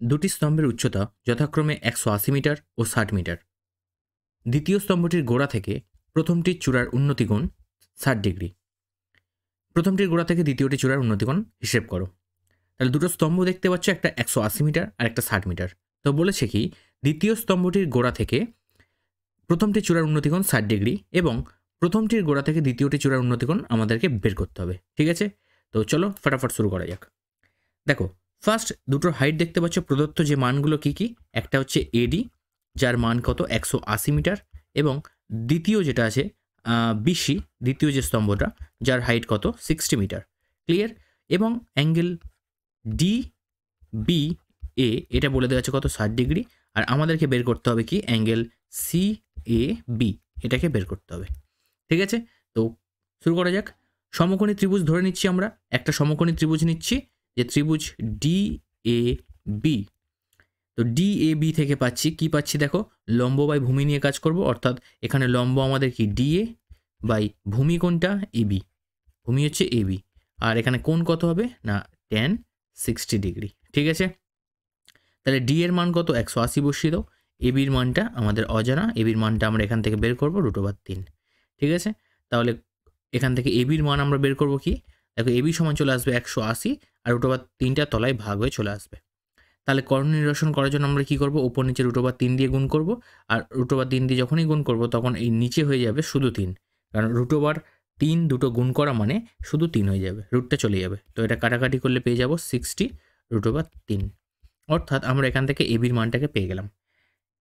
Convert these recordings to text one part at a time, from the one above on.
দুটি স্তম্ভের উচ্চতা যথাক্রমে 180 মিটার ও 60 মিটার। দ্বিতীয় স্তম্ভটির গোড়া থেকে প্রথমটির চূড়ার উন্নতিকোণ 60 ডিগ্রি। প্রথমটির গোড়া থেকে দ্বিতীয়টি চূড়ার উন্নতিকোণ হিসেব করো। তাহলে দুটো স্তম্ভ দেখতে পাচ্ছ, একটা 180 মিটার আর একটা 60 মিটার। তো বলেছে কি দ্বিতীয় স্তম্ভটির গোড়া থেকে প্রথমটি চূড়ার উন্নতিকোণ 60 ডিগ্রি এবং প্রথমটির গোড়া থেকে দ্বিতীয়টি চূড়ার উন্নতিকোণ আমাদেরকে বের করতে হবে। ঠিক আছে, তো চলো ফটাফট শুরু করা যাক। দেখো, ফার্স্ট দুটোর হাইট দেখতে পাচ্ছ, প্রদত্ত যে মানগুলো কি কি, একটা হচ্ছে এডি যার মান কত 180 মিটার এবং দ্বিতীয় যেটা আছে বিসি, দ্বিতীয় যে স্তম্ভটা যার হাইট কত 60 মিটার। ক্লিয়ার? এবং অ্যাঙ্গেল ডি বি এ এটা বলে দেওয়া আছে কত 60 ডিগ্রি, আর আমাদেরকে বের করতে হবে কি অ্যাঙ্গেল সি এ বি, এটাকে বের করতে হবে। ঠিক আছে, তো শুরু করা যাক। সমকোণী ত্রিভুজ ধরে নিচ্ছি আমরা, একটা সমকোণী ত্রিভুজ নিচ্ছি যে ত্রিভুজ ডি এ বি। তো ডি এ বি থেকে পাচ্ছি কি পাচ্ছি, দেখো লম্ব বাই ভূমি নিয়ে কাজ করব, অর্থাৎ এখানে লম্ব আমাদের কি ডি এ বাই ভূমি কোণটা এ বি, ভূমি হচ্ছে এ বি, আর এখানে কোণ কত হবে না tan 60 ডিগ্রি। ঠিক আছে, তাহলে ডি এর মান কত 180 বসিয়ে দাও, এ বির মানটা আমাদের অজানা, এ বির মানটা আমরা এখান থেকে বের করবো √3। ঠিক আছে, তাহলে এখান থেকে এ বির মান আমরা বের করবো কি, দেখো এ বি সমান চলে আসবে 180 আর √3টা তলায় ভাগ হয়ে চলে আসবে। তাহলে কর্ণ নিরসন করার জন্য আমরা কি করব, ওপর নিচে √3 দিয়ে গুণ করব, আর √3 দিয়ে যখনই গুণ করব তখন এই নিচে হয়ে যাবে শুধু 3, কারণ √3 দুটো গুণ করা মানে শুধু 3 হয়ে যাবে, রুটটা চলে যাবে। তো এটা কাটাকাটি করলে পেয়ে যাব 60 √3, অর্থাৎ আমরা এখান থেকে এ বির মানটাকে পেয়ে গেলাম।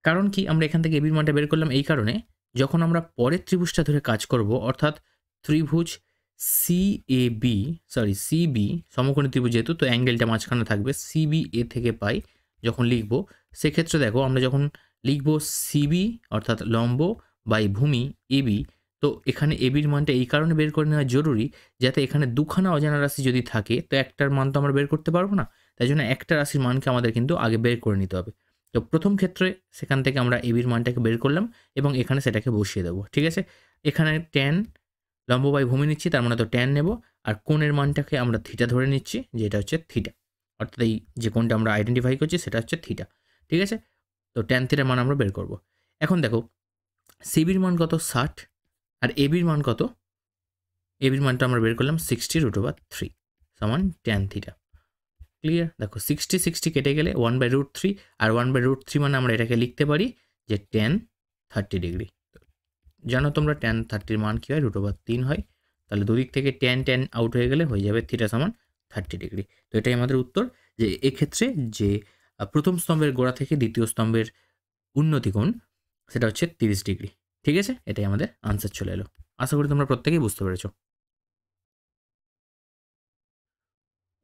কারণ কি আমরা এখান থেকে এ বির মানটা বের করলাম, এই কারণে যখন আমরা পরের ত্রিভুজটা ধরে কাজ করব, অর্থাৎ ত্রিভুজ সিবি, সমকোণী ত্রিভুজ যেহেতু, তো অ্যাঙ্গেলটা মাঝখানে থাকবে, সিবি এ থেকে পাই যখন লিখব, সেক্ষেত্রে দেখো আমরা যখন লিখব সিবি অর্থাৎ লম্ব বাই ভূমি এবি, তো এখানে এবির মানটা এই কারণে বের করে নেওয়া জরুরি যাতে এখানে দুখানা অজানা রাশি যদি থাকে তো একটার মান তো আমরা বের করতে পারবো না, তাই জন্য একটা রাশির মানকে আমাদের কিন্তু আগে বের করে নিতে হবে। তো প্রথম ক্ষেত্রে সেখান থেকে আমরা এবির মানটাকে বের করলাম এবং এখানে সেটাকে বসিয়ে দেবো। ঠিক আছে, এখানে tan লম্ব বাই ভূমি নিচ্ছি, তার মানে তো tan নেব, আর কোণের মানটাকে আমরা থিটা ধরে নিচ্ছি, যেটা হচ্ছে থিটা, অর্থাৎ এই যে কোণটা আমরা আইডেন্টিফাই করছি সেটা হচ্ছে থিটা। ঠিক আছে, তো tan থিটার মান আমরা বের করব। এখন দেখো সিবির মান কত 60 আর এবির মান কত, এবির মানটা আমরা বের করলাম 60 √3 সমান tan থিটা। ক্লিয়ার? দেখো 60 কেটে গেলে 1/√3, আর 1/√3 মানে আমরা এটাকে লিখতে পারি যে tan 30 ডিগ্রি। জানো তোমরা tan 30 মান কী হয়, √3 হয়। তাহলে দুদিক থেকে tan আউট হয়ে গেলে হয়ে যাবে থিটা সমান 30 ডিগ্রি। তো এটাই আমাদের উত্তর, যে এক্ষেত্রে যে প্রথম স্তম্ভের গোড়া থেকে দ্বিতীয় স্তম্ভের উন্নতিকোণ সেটা হচ্ছে 30 ডিগ্রি। ঠিক আছে, এটাই আমাদের আনসার চলে এলো। আশা করি তোমরা প্রত্যেকেই বুঝতে পেরেছ।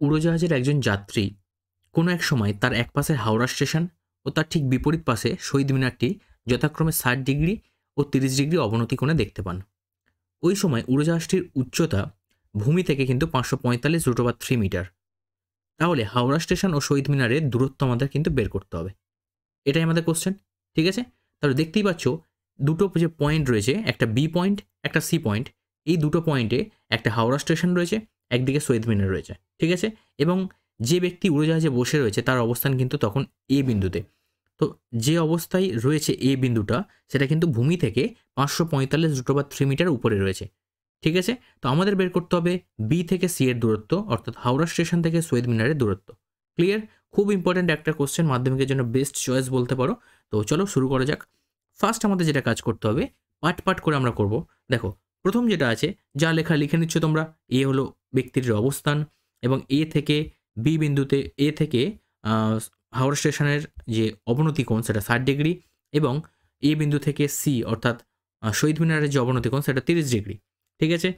উড়োজাহাজের একজন যাত্রী কোনো এক সময় তার এক পাশে হাওড়া স্টেশন ও তার ঠিক বিপরীত পাশে শহীদ মিনারটি যথাক্রমে 60 ডিগ্রি ও 30 ডিগ্রি অবনতি কোণে দেখতে পান। ওই সময় উড়োজাহাজটির উচ্চতা ভূমি থেকে কিন্তু 545 √3 মিটার। তাহলে হাওড়া স্টেশন ও শহীদ মিনারের দূরত্ব আমাদের কিন্তু বের করতে হবে, এটাই আমাদের কোশ্চেন। ঠিক আছে, তাহলে দেখতেই পাচ্ছ দুটো যে পয়েন্ট রয়েছে, একটা বি পয়েন্ট একটা সি পয়েন্ট, এই দুটো পয়েন্টে একটা হাওড়া স্টেশন রয়েছে, একদিকে শহীদ মিনার রয়েছে। ঠিক আছে, এবং যে ব্যক্তি উড়োজাহাজে বসে রয়েছে তার অবস্থান কিন্তু তখন এ বিন্দুতে। তো যে অবস্থায় রয়েছে এ বিন্দুটা সেটা কিন্তু ভূমি থেকে 545 √3 মিটার উপরে রয়েছে। ঠিক আছে, তো আমাদের বের করতে হবে বি থেকে সি এর দূরত্ব, অর্থাৎ হাওড়া স্টেশন থেকে শহীদ মিনারের দূরত্ব। ক্লিয়ার? খুব ইম্পর্ট্যান্ট একটা কোশ্চেন, মাধ্যমিকের জন্য বেস্ট চয়েস বলতে পারো। তো চলো শুরু করা যাক। ফার্স্ট আমাদের যেটা কাজ করতে হবে, পাট করে আমরা করব। দেখো প্রথম যেটা আছে, যা লেখা লিখে নিচ্ছ তোমরা, এ হলো ব্যক্তির অবস্থান এবং এ থেকে বি বিন্দুতে, এ থেকে হাওড়া স্টেশনের যে অবনতি কোণ সেটা 60 ডিগ্রি এবং এ বিন্দু থেকে সি অর্থাৎ শহীদ মিনারের যে অবনতি কোণ সেটা 30 ডিগ্রি। ঠিক আছে,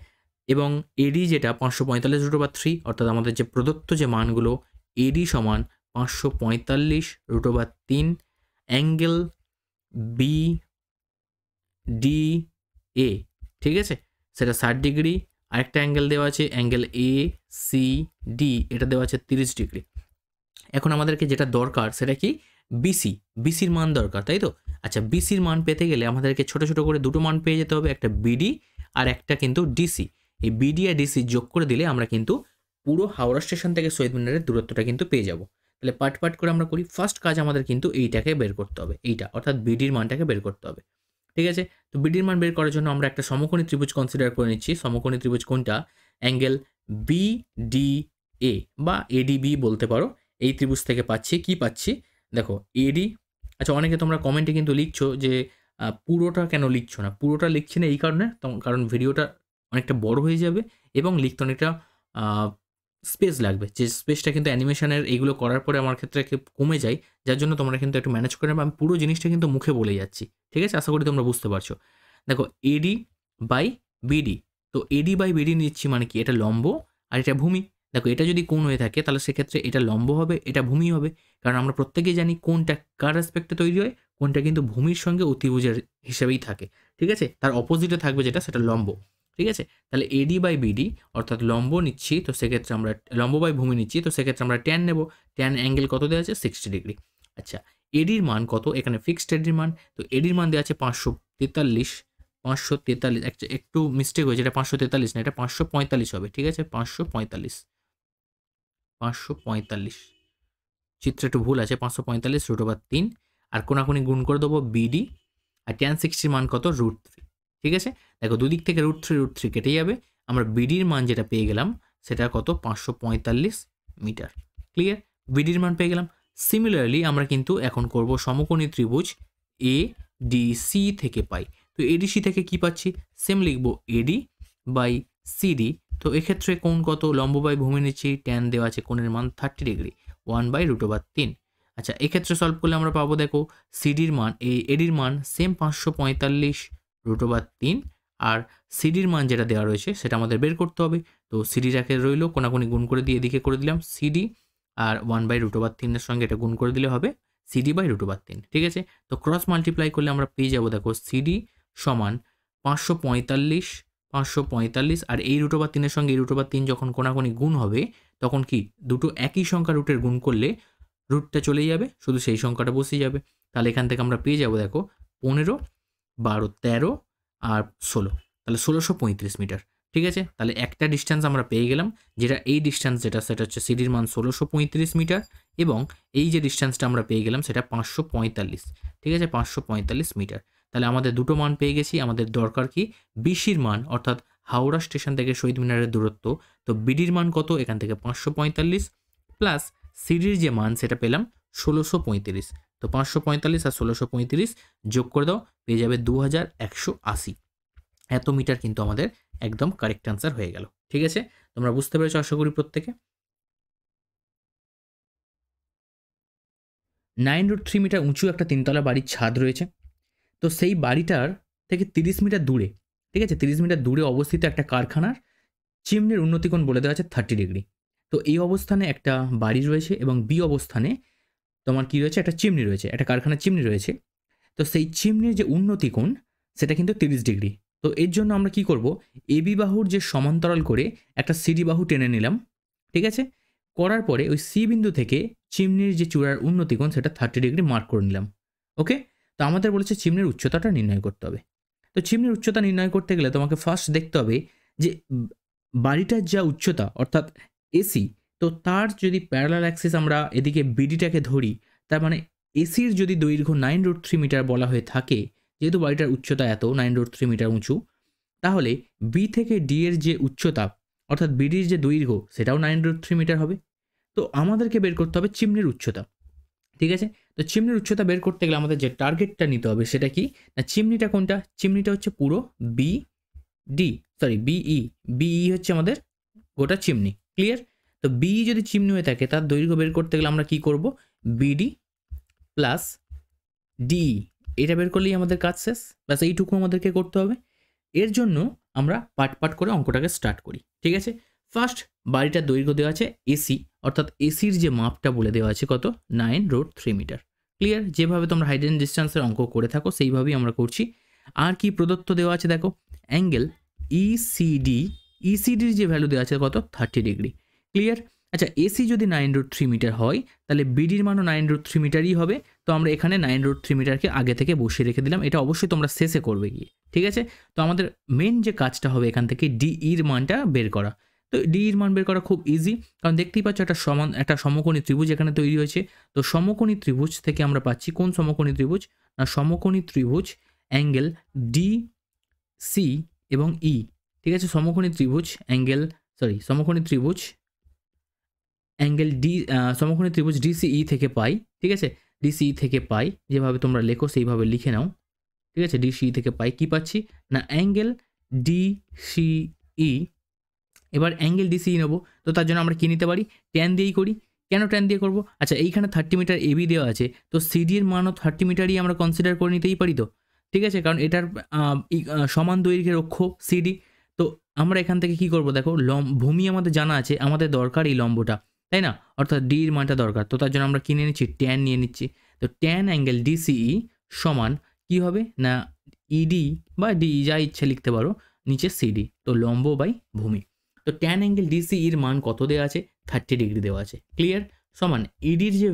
এবং এডি যেটা 545 √3, অর্থাৎ আমাদের যে প্রদত্ত যে মানগুলো, এডি সমান 545 √3, অ্যাঙ্গেল বি ডি এ, ঠিক আছে, সেটা 60 ডিগ্রি। আরেকটা অ্যাঙ্গেল দেওয়া আছে অ্যাঙ্গেল এ সি ডি, এটা দেওয়া আছে 30 ডিগ্রি। এখন আমাদেরকে যেটা দরকার সেটা কি, বিসির মান দরকার, তাই তো? আচ্ছা, বিসির মান পেতে গেলে আমাদেরকে ছোট ছোট করে দুটো মান পেয়ে যেতে হবে, একটা বিডি আর একটা কিন্তু ডিসি। এই বিডি আর ডিসি যোগ করে দিলে আমরা কিন্তু পুরো হাওড়া স্টেশন থেকে শহীদ মিনারের দূরত্বটা কিন্তু পেয়ে যাব। তাহলে পার্ট করে আমরা করি। ফার্স্ট কাজ আমাদের কিন্তু এইটাকে বের করতে হবে, এইটা অর্থাৎ বিডির মানটাকে বের করতে হবে। ঠিক আছে, তো বিডির মান বের করার জন্য আমরা একটা সমকোণী ত্রিভুজ কনসিডার করে নিচ্ছি। সমকোণী ত্রিভুজ কোনটা? অ্যাঙ্গেল বিডিএ বা এডিবি বলতে পারো। এই ত্রিভুজ থেকে পাচ্ছি কি পাচ্ছি দেখো এডি। আচ্ছা, অনেকে তোমরা কমেন্টে কিন্তু লিখছো যে পুরোটা কেন লিখছো না? পুরোটা লিখছি না এই কারণে, কারণ ভিডিওটা অনেকটা বড় হয়ে যাবে এবং লিখতে অনেকটা স্পেস লাগবে, যে স্পেসটা কিন্তু অ্যানিমেশনের এইগুলো করার পরে আমার ক্ষেত্রে কমে যায়, যার জন্য তোমরা কিন্তু একটু ম্যানেজ করে নেবে। আমি পুরো জিনিসটা কিন্তু মুখে বলে যাচ্ছি, ঠিক আছে? আশা করি তোমরা বুঝতে পারছো। দেখো এডি বাই বিডি, তো এডি বাই বিডি নিচ্ছি মানে কি? এটা লম্ব আর এটা ভূমি। দেখো এটা যদি কোণ হয়ে থাকে তাহলে সেক্ষেত্রে এটা লম্ব হবে, এটা ভূমি হবে, কারণ আমরা প্রত্যেকেই জানি কোণটা কার রেসপেক্টে তৈরি হয়, কোণটা কিন্তু ভূমির সঙ্গে অতিভুজের হিসেবেই থাকে, ঠিক আছে? তার অপোজিটে থাকবে যেটা, সেটা লম্ব, ঠিক আছে? তাহলে এডি বাই বিডি অর্থাৎ লম্ব নিচ্ছি, তো সেক্ষেত্রে আমরা লম্ব বাই ভূমি নিচ্ছি, তো সেক্ষেত্রে আমরা ট্যান নেব। ট্যান অ্যাঙ্গেল কত দেওয়া আছে? 60 ডিগ্রি। আচ্ছা, এডির মান কত? এখানে ফিক্সড এডির মান, তো এডির মান দেওয়া আছে 543। একটু মিস্টেক হয়েছে, এটা 543 না, এটা 545 হবে, ঠিক আছে? 545 চিত্র একটু ভুল আছে। 545√3 আর কোনাকুনি গুণ করে দেবো বিডি, আর ট্যান 60 মান কত? √3, ঠিক আছে? দেখো দুদিক থেকে √3 কেটে যাবে, আমরা বিডির মান যেটা পেয়ে গেলাম সেটা কত? 545 মিটার। ক্লিয়ার? বিডির মান পেয়ে গেলাম। সিমিলারলি আমরা কিন্তু এখন করব সমকোণী ত্রিভুজ এ ডি সি থেকে পাই, তো এডিসি থেকে কি পাচ্ছি? সেম লিখবো এডি বাই সিডি। তো এক্ষেত্রে কোণ কত? লম্ব বাই ভূমি নিচ্ছি, ট্যান দেওয়া আছে কোণের মান 30 ডিগ্রি, 1/√3। আচ্ছা, এক্ষেত্রে সলভ করলে আমরা পাবো দেখো সিডির মান, এই এডির মান সেম 545√3, আর সিডির মান যেটা দেওয়া রয়েছে সেটা আমাদের বের করতে হবে। তো সিডিটাকে রইলো, কোনাকুনি গুণ করে দিয়ে এদিকে করে দিলাম সিডি, আর 1/√3 এর সঙ্গে এটা গুণ করে দিলে হবে CD/√3, ঠিক আছে? তো ক্রস মাল্টিপ্লাই করলে আমরা পেয়ে যাবো দেখো সিডি সমান 545 আর এই √3 এর সঙ্গে এই √3 যখন কোনাকুনি গুণ হবে তখন কি দুটো একই সংখ্যা রুটের গুণ করলে রুটটা চলে যাবে, শুধু সেই সংখ্যাটা বসে যাবে। তাহলে এখান থেকে আমরা পেয়ে যাবো দেখো 15, 12, 13 আর 16, তাহলে 1635 মিটার, ঠিক আছে? তাহলে একটা ডিস্টেন্স আমরা পেয়ে গেলাম, যেটা এই ডিস্টেন্স যেটা সেটা হচ্ছে সিডির মান 1635 মিটার, এবং এই যে ডিস্টেন্সটা আমরা পেয়ে গেলাম সেটা 545, ঠিক আছে? 545 মিটার। তাহলে আমাদের দুটো মান পেয়ে গেছি। আমাদের দরকার কি? বিসির মান, অর্থাৎ হাওড়া স্টেশন থেকে শহীদ মিনারের দূরত্ব। তো বিডির মান কত? এখান থেকে 545 প্লাস সিডির যে মান সেটা পেলাম 1635, তো 545 আর 1635 যোগ করে দাও, পেয়ে যাবে 2180। এত মিটার কিন্তু আমাদের একদম কারেক্ট অ্যান্সার হয়ে গেল, ঠিক আছে? তোমরা বুঝতে পেরেছো আশা করি প্রত্যেকে। 9√3 মিটার উঁচু একটা তিনতলা বাড়ির ছাদ রয়েছে, তো সেই বাড়িটার থেকে 30 মিটার দূরে, ঠিক আছে, 30 মিটার দূরে অবস্থিত একটা কারখানার চিমনির উন্নতিকোণ বলে দেওয়া আছে 30 ডিগ্রি। তো এই অবস্থানে একটা বাড়ি রয়েছে এবং বি অবস্থানে তোমার কি রয়েছে? একটা চিমনি রয়েছে, একটা কারখানার চিমনি রয়েছে। তো সেই চিমনির যে উন্নতিকোণ সেটা কিন্তু 30 ডিগ্রি। তো এর জন্য আমরা কি করব? এবি বাহুর যে সমান্তরাল করে একটা সিডি বাহু টেনে নিলাম, ঠিক আছে? করার পরে ওই সি বিন্দু থেকে চিমনির যে চূড়ার উন্নতিকোণ সেটা 30 ডিগ্রি মার্ক করে নিলাম। ওকে, তো আমাদের বলেছে চিমনির উচ্চতাটা নির্ণয় করতে হবে। তো চিমনির উচ্চতা নির্ণয় করতে গেলে তোমাকে ফার্স্ট দেখতে হবে যে বাড়িটার যা উচ্চতা অর্থাৎ এসি, তো তার যদি প্যারালাল অ্যাক্সিস আমরা এদিকে বিডিটাকে ধরি, তার মানে এসির যদি দৈর্ঘ্য 9√3 মিটার বলা হয়ে থাকে, যেহেতু বাড়িটার উচ্চতা এত 9√3 মিটার উঁচু, তাহলে বি থেকে ডি এর যে উচ্চতা অর্থাৎ বিডির যে দৈর্ঘ্য সেটাও 9√3 মিটার হবে। তো আমাদেরকে বের করতে হবে চিমনির উচ্চতা, ঠিক আছে? তো চিমনির উচ্চতা বের করতে গেলে আমাদের যে টার্গেটটা নিতে হবে সেটা কি না, চিমনিটা কোনটা? চিমনিটা হচ্ছে পুরো বিই হচ্ছে আমাদের গোটা চিমনি। ক্লিয়ার? তো বিই যদি চিমনি হয়ে থাকে তার দৈর্ঘ্য বের করতে গেলে আমরা কি করব? বিডি প্লাস ডি, এটা বের করলেই আমাদের কাজ শেষ। ব্যাস এইটুকু আমাদেরকে করতে হবে। এর জন্য আমরা পার্ট করে অঙ্কটাকে স্টার্ট করি, ঠিক আছে? ফার্স্ট বাড়িটার দৈর্ঘ্য দেওয়া আছে এসি, অর্থাৎ এসির যে মাপটা বলে দেওয়া আছে কত? 9√3 মিটার। ক্লিয়ার? যেভাবে তোমরা হাইট অ্যান্ড ডিস্টেন্সের অঙ্ক করে থাকো সেইভাবেই আমরা করছি। আর কি প্রদত্ত দেওয়া আছে দেখো, অ্যাঙ্গেল ইসিডির যে ভ্যালু দেওয়া আছে কত? 30 ডিগ্রি। ক্লিয়ার? আচ্ছা, এসি যদি 9√3 মিটার হয় তাহলে বিডির মানও 9√3 মিটারই হবে। তো আমরা এখানে 9√3 মিটারকে আগে থেকে বসিয়ে রেখে দিলাম, এটা অবশ্যই তোমরা শেষে করবে গিয়ে, ঠিক আছে? তো আমাদের মেন যে কাজটা হবে এখান থেকে ডিইর মানটা বের করা। তো ডি এর মান বের করা খুব ইজি, কারণ দেখতেই পাচ্ছ একটা সমকোণী ত্রিভুজ এখানে তৈরি হয়েছে। তো সমকোণী ত্রিভুজ থেকে আমরা পাচ্ছি কোন সমকোণী ত্রিভুজ, না সমকোণী ত্রিভুজ অ্যাঙ্গেল ডি সি এবং ই। ঠিক আছে, সমকোণী ত্রিভুজ সমকোণী ত্রিভুজ ডিসিই থেকে পাই। ঠিক আছে, ডিসিই থেকে পাই, যেভাবে তোমরা লেখো সেইভাবে লিখে নাও। ঠিক আছে, ডিসিই থেকে পাই কি পাচ্ছি, না অ্যাঙ্গেল ডিসিই। এবার অ্যাঙ্গেল ডিসিই নেবো, তো তার জন্য আমরা কী নিতে পারি, ট্যান দিয়েই করি। কেন ট্যান দিয়ে করবো, আচ্ছা এইখানে 30 মিটার এবি দেওয়া আছে, তো সিডি এর মানও 30 মিটারই আমরা কনসিডার করে নিতেই পারি। তো ঠিক আছে, কারণ এটার সমান দৈর্ঘ্যের অক্ষ সিডি। তো আমরা এখান থেকে কি করব, দেখো ভূমি আমাদের জানা আছে, আমাদের দরকার এই লম্বটা, তাই না, অর্থাৎ ডি এর মানটা দরকার। তো তার জন্য আমরা কিনে নিচ্ছি, ট্যান নিয়ে নিচ্ছি। তো ট্যান অ্যাঙ্গেল ডিসিই সমান কি হবে, না ইডি বা ডি যা ইচ্ছে লিখতে পারো, নিচে সিডি, তো লম্ব বাই ভূমি। তো ট্যান অ্যাঙ্গেল ডিসিইর মান কত দেওয়া আছে, 30 ডিগ্রি দেওয়া আছে, ক্লিয়ার। সমান ইডির যে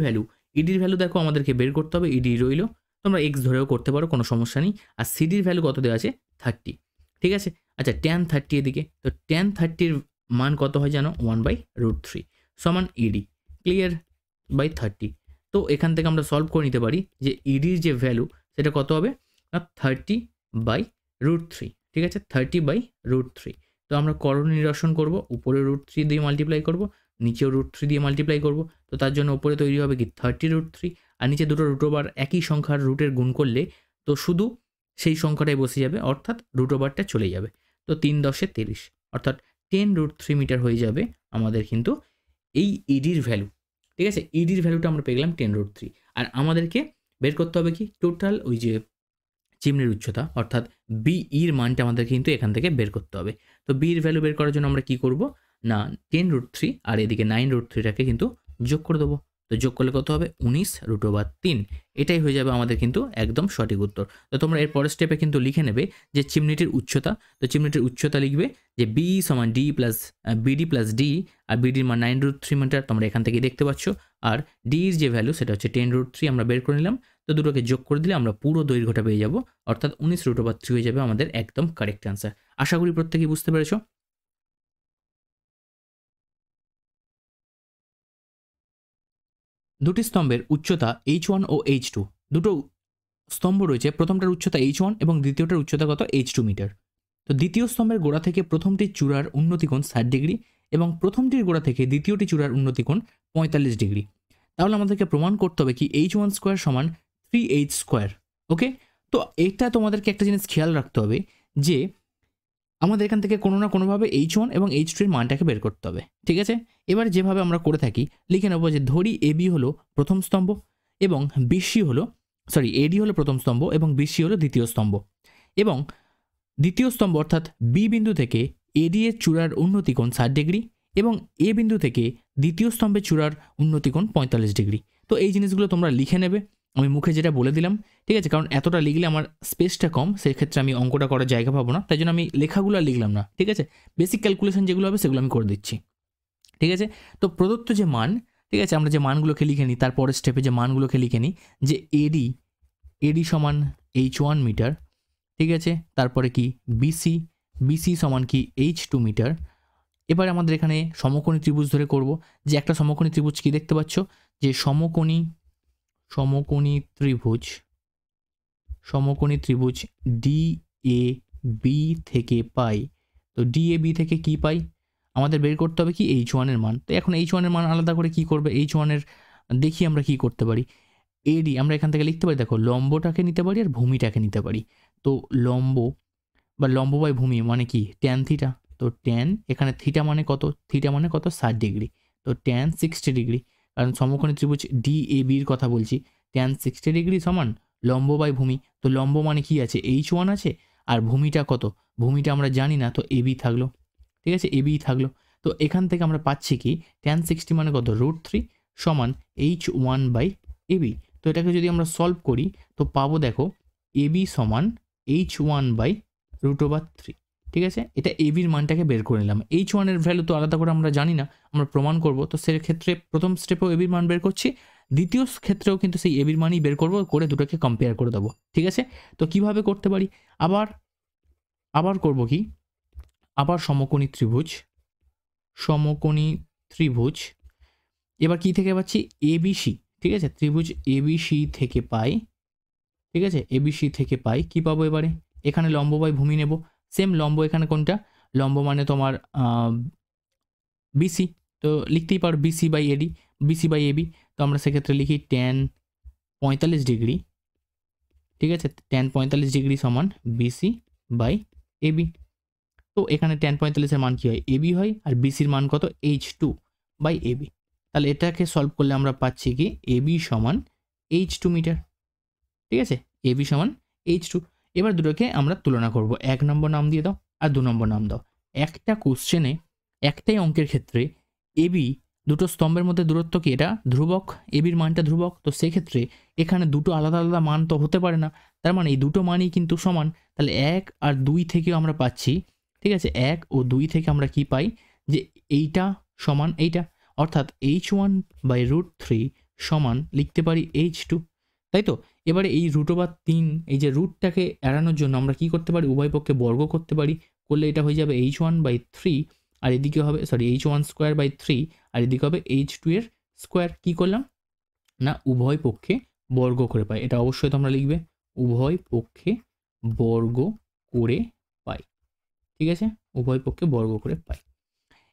ভ্যালু দেখো আমাদেরকে বের করতে হবে, ইডি রইল, তোমরা এক্স ধরেও করতে পারো, কোনো সমস্যা নেই। আর সিডির ভ্যালু কত দেওয়া আছে, 30। ঠিক আছে, আচ্ছা ট্যান 30 এদিকে, তো ট্যান 30 মান কত হয় জানো, 1/√3 সমান ইডি, ক্লিয়ার, বাই 30। তো এখান থেকে আমরা সলভ করে নিতে পারি যে ইডির যে ভ্যালু সেটা কত হবে, না 30/√3। ঠিক আছে, 30/√3। তো আমরা করণ নিরসন করব, উপরে √3 দিয়ে মাল্টিপ্লাই করব, নিচেও √3 দিয়ে মাল্টিপ্লাই করব। তো তার জন্য উপরে তৈরি হবে কি 30√3, আর নিচে দুটো রুট ওভার একই সংখ্যার রুটের গুণ করলে তো শুধু সেই সংখ্যাটাই বসে যাবে, অর্থাৎ রুট ওভারটা চলে যাবে। তো 3 × 10 = 30, অর্থাৎ 10√3 মিটার হয়ে যাবে আমাদের কিন্তু এই ইডির ভ্যালু। ঠিক আছে, ইডির ভ্যালুটা আমরা পেয়ে গেলাম 10√3। আর আমাদেরকে বের করতে হবে কি, টোটাল ওই যে চিমনির উচ্চতা, অর্থাৎ বিইর মানটা আমাদের কিন্তু এখান থেকে বের করতে হবে। তো বির ভ্যালু বের করার জন্য আমরা কি করব, না 10√3 আর এদিকে 9√3টাকে কিন্তু যোগ করে দেবো। তো যোগ করলে কত হবে, 19√3। এটাই হয়ে যাবে আমাদের কিন্তু একদম সঠিক উত্তর। তো তোমরা এর পরের স্টেপে কিন্তু লিখে নেবে যে চিমনিটির উচ্চতা। তো চিমনিটির উচ্চতা লিখবে যে বি সমান D plus BD plus D, আর বিডির মান 9√3 মিটার, তোমরা এখান থেকে দেখতে পাচ্ছ। আর ডির যে ভ্যালু সেটা হচ্ছে 10√3, আমরা বের করে নিলাম। তো দুটোকে যোগ করে দিলে আমরা পুরো দৈর্ঘ্যটা পেয়ে যাব, অর্থাৎ 19√3 হয়ে যাবে আমাদের একদম কারেক্ট অ্যান্সার। আশা করি প্রত্যেকেই বুঝতে পেরেছো। দুটি স্তম্ভের উচ্চতা H1 ও H2, দুটো স্তম্ভ রয়েছে, প্রথমটার উচ্চতা H1 এবং দ্বিতীয়টার উচ্চতা কত, H2 মিটার। তো দ্বিতীয় স্তম্ভের গোড়া থেকে প্রথমটির চূড়ার উন্নতিকোণ 60 ডিগ্রি এবং প্রথমটির গোড়া থেকে দ্বিতীয়টি চূড়ার উন্নতিকোণ 45 ডিগ্রি। তাহলে আমাদেরকে প্রমাণ করতে হবে কি H1² সমান 3H²। ওকে, তো এটা তোমাদেরকে একটা জিনিস খেয়াল রাখতে হবে যে আমাদের এখান থেকে কোনো না কোনোভাবে H1 এবং H2 এর মানটাকে বের করতে হবে। ঠিক আছে, এবার যেভাবে আমরা করে থাকি লিখে নেবো যে ধরি এবি হলো প্রথম স্তম্ভ এবং বিসি হলো এডি হলো প্রথম স্তম্ভ এবং বিসি হলো দ্বিতীয় স্তম্ভ, এবং দ্বিতীয় স্তম্ভ অর্থাৎ বি বিন্দু থেকে এডি এর চূড়ার উন্নতিকোণ 60 ডিগ্রি এবং এ বিন্দু থেকে দ্বিতীয় স্তম্ভের চূড়ার উন্নতিকোণ 45 ডিগ্রি। তো এই জিনিসগুলো তোমরা লিখে নেবে, আমি মুখে যেটা বলে দিলাম। ঠিক আছে, কারণ এতটা লিখলে আমার স্পেসটা কম, সেক্ষেত্রে আমি অঙ্কটা করার জায়গা পাবো না, তাই জন্য আমি লেখাগুলো আর লিখলাম না। ঠিক আছে, বেসিক ক্যালকুলেশন যেগুলো হবে সেগুলো আমি করে দিচ্ছি। ঠিক আছে, তো প্রদত্ত যে মান, ঠিক আছে, আমরা যে মানগুলোকে লিখে নিই, তারপরের স্টেপে যে মানগুলোকে লিখে নিই যে এডি সমান H1 মিটার। ঠিক আছে, তারপরে কি বিসি সমান কি H2 মিটার। এবার আমাদের এখানে সমকোণী ত্রিভুজ ধরে করব, যে একটা সমকোণী ত্রিভুজ কি দেখতে পাচ্ছ, যে সমকোণী ত্রিভুজ DAB থেকে পাই। তো DAB থেকে কি পাই, আমাদের বের করতে হবে কি H1 এর মান। তো এখন H1 এর মান আলাদা করে কি করবে, H1 এর দেখি আমরা কি করতে পারি। এডি আমরা এখান থেকে লিখতে পারি, দেখো লম্বটাকে নিতে পারি আর ভূমিটাকে নিতে পারি। তো লম্ব বাই ভূমি মানে কি, ট্যান থিটা। তো ট্যান এখানে থিটা মানে কত 60 ডিগ্রি। তো ট্যান 60 ডিগ্রি, কারণ সমকোণী ত্রিভুজ DABর কথা বলছি। ট্যান 60 ডিগ্রি সমান লম্ব বাই ভূমি। তো লম্ব মানে কি আছে, H1 আছে, আর ভূমিটা কত, ভূমিটা আমরা জানি না, তো AB থাকলো। ঠিক আছে, AB থাকলো। তো এখান থেকে আমরা পাচ্ছি কি ট্যান 60 মানে কত, √3 সমান H1/AB। তো এটাকে যদি আমরা সলভ করি তো পাবো, দেখো AB সমান H1/√3। ঠিক আছে, এটা এবির মানটাকে বের করে নিলাম। H1 এর ভ্যালু তো আলাদা করে আমরা জানি না, আমরা প্রমাণ করব। তো সেক্ষেত্রে প্রথম স্টেপেও এবির মান বের করছি, দ্বিতীয় ক্ষেত্রেও কিন্তু সেই এবির মানই বের করব, করে দুটোকে কম্পেয়ার করে দেবো। ঠিক আছে, তো কিভাবে করতে পারি, আবার করব কি, আবার সমকোণী ত্রিভুজ সমকোণী ত্রিভুজ, এবার কি থেকে পাচ্ছি এবিসি, ঠিক আছে, ত্রিভুজ এবিসি থেকে পাই, ঠিক আছে, এবিসি থেকে পাই কি পাবো এবারে, এখানে লম্ব বাই ভূমি নেব, সেম লম্ব এখানে কোনটা, লম্ব মানে তোমার বিসি, তো লিখতেই পারো BC by AD, BC by AB, তো আমরা সেক্ষেত্রে লিখি ট্যান 45 ডিগ্রি, ঠিক আছে, ট্যান 45 ডিগ্রি সমান বিসি বাই এবি। তো এখানে ট্যান 45-এর মান কী হয়, এবি হয়, আর বিসির মান কত H2 বাই এবি। তাহলে এটাকে সলভ করলে আমরা পাচ্ছি কি এবি সমান H2 মিটার, ঠিক আছে, এবি সমান H2। এবার দুটোকে আমরা তুলনা করব, 1 নম্বর নাম দিয়ে দাও আর 2 নম্বর নাম দাও। একটা কোশ্চেনে একটাই অঙ্কের ক্ষেত্রে এবি দুটো স্তম্ভের মধ্যে দূরত্ব কি, এটা ধ্রুবক, এবির মানটা ধ্রুবক, তো সেক্ষেত্রে এখানে দুটো আলাদা আলাদা মান তো হতে পারে না, তার মানে এই দুটো মানই কিন্তু সমান। তাহলে 1 আর 2 থেকেও আমরা পাচ্ছি, ঠিক আছে, 1 ও 2 থেকে আমরা কি পাই যে এইটা সমান এইটা, অর্থাৎ H1/√3 সমান লিখতে পারি H2, তাই তো। এবারে এই √3, এই যে রুটটাকে এড়ানোর জন্য আমরা কি করতে পারি, উভয় পক্ষে বর্গ করতে পারি, করলে এটা হয়ে যাবে H1/3, আর এদিকে হবে H1²/3, আর এদিকে হবে H2 এর স্কোয়ার। কী করলাম না উভয় পক্ষে বর্গ করে পাই, এটা অবশ্যই তোমরা লিখবে, উভয় পক্ষে বর্গ করে পাই, ঠিক আছে, উভয় পক্ষে বর্গ করে পাই।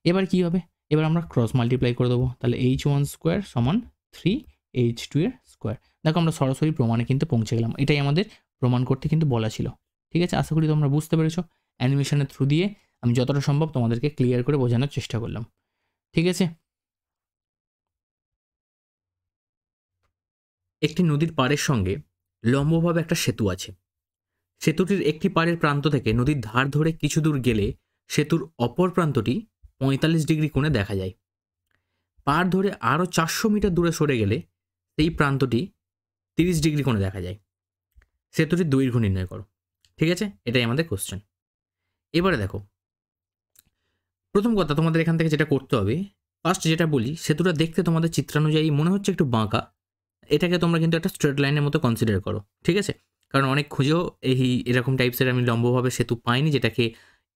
এবার কি হবে, এবার আমরা ক্রস মাল্টিপ্লাই করে দেবো, তাহলে H1² সমান 3H2 এর স্কোয়ার। দেখো আমরা সরাসরি প্রমাণে কিন্তু পৌঁছে গেলাম, এটাই আমাদের প্রমাণ করতে কিন্তু বলা ছিল, ঠিক আছে। আশা করি তোমরা বুঝতে পেরেছো, অ্যানিমেশনের থ্রু দিয়ে আমি যতটা সম্ভব তোমাদেরকে ক্লিয়ার করে বোঝানোর চেষ্টা করলাম, ঠিক আছে। একটি নদীর পাড়ের সঙ্গে লম্বভাবে একটা সেতু আছে, সেতুটির একটি পাড়ের প্রান্ত থেকে নদীর ধার ধরে কিছু দূর গেলে সেতুর অপর প্রান্তটি 45 ডিগ্রি কোণে দেখা যায়। পাড় ধরে আরও 400 মিটার দূরে সরে গেলে সেই প্রান্তটি 30 ডিগ্রি কোণে দেখা যায়। সেতুটির দৈর্ঘ্য নির্ণয় করো, ঠিক আছে, এটাই আমাদের কোশ্চেন। এবারে দেখো, প্রথম কথা তোমাদের এখান থেকে যেটা করতে হবে, ফার্স্ট যেটা বলি, সেতুটা দেখতে তোমাদের চিত্রানুযায়ী মনে হচ্ছে একটু বাঁকা, এটাকে তোমরা কিন্তু একটা স্ট্রেট লাইনের মতো কনসিডার করো, ঠিক আছে, কারণ অনেক খুঁজেও এরকম টাইপসের আমি লম্বভাবে সেতু পাইনি যেটাকে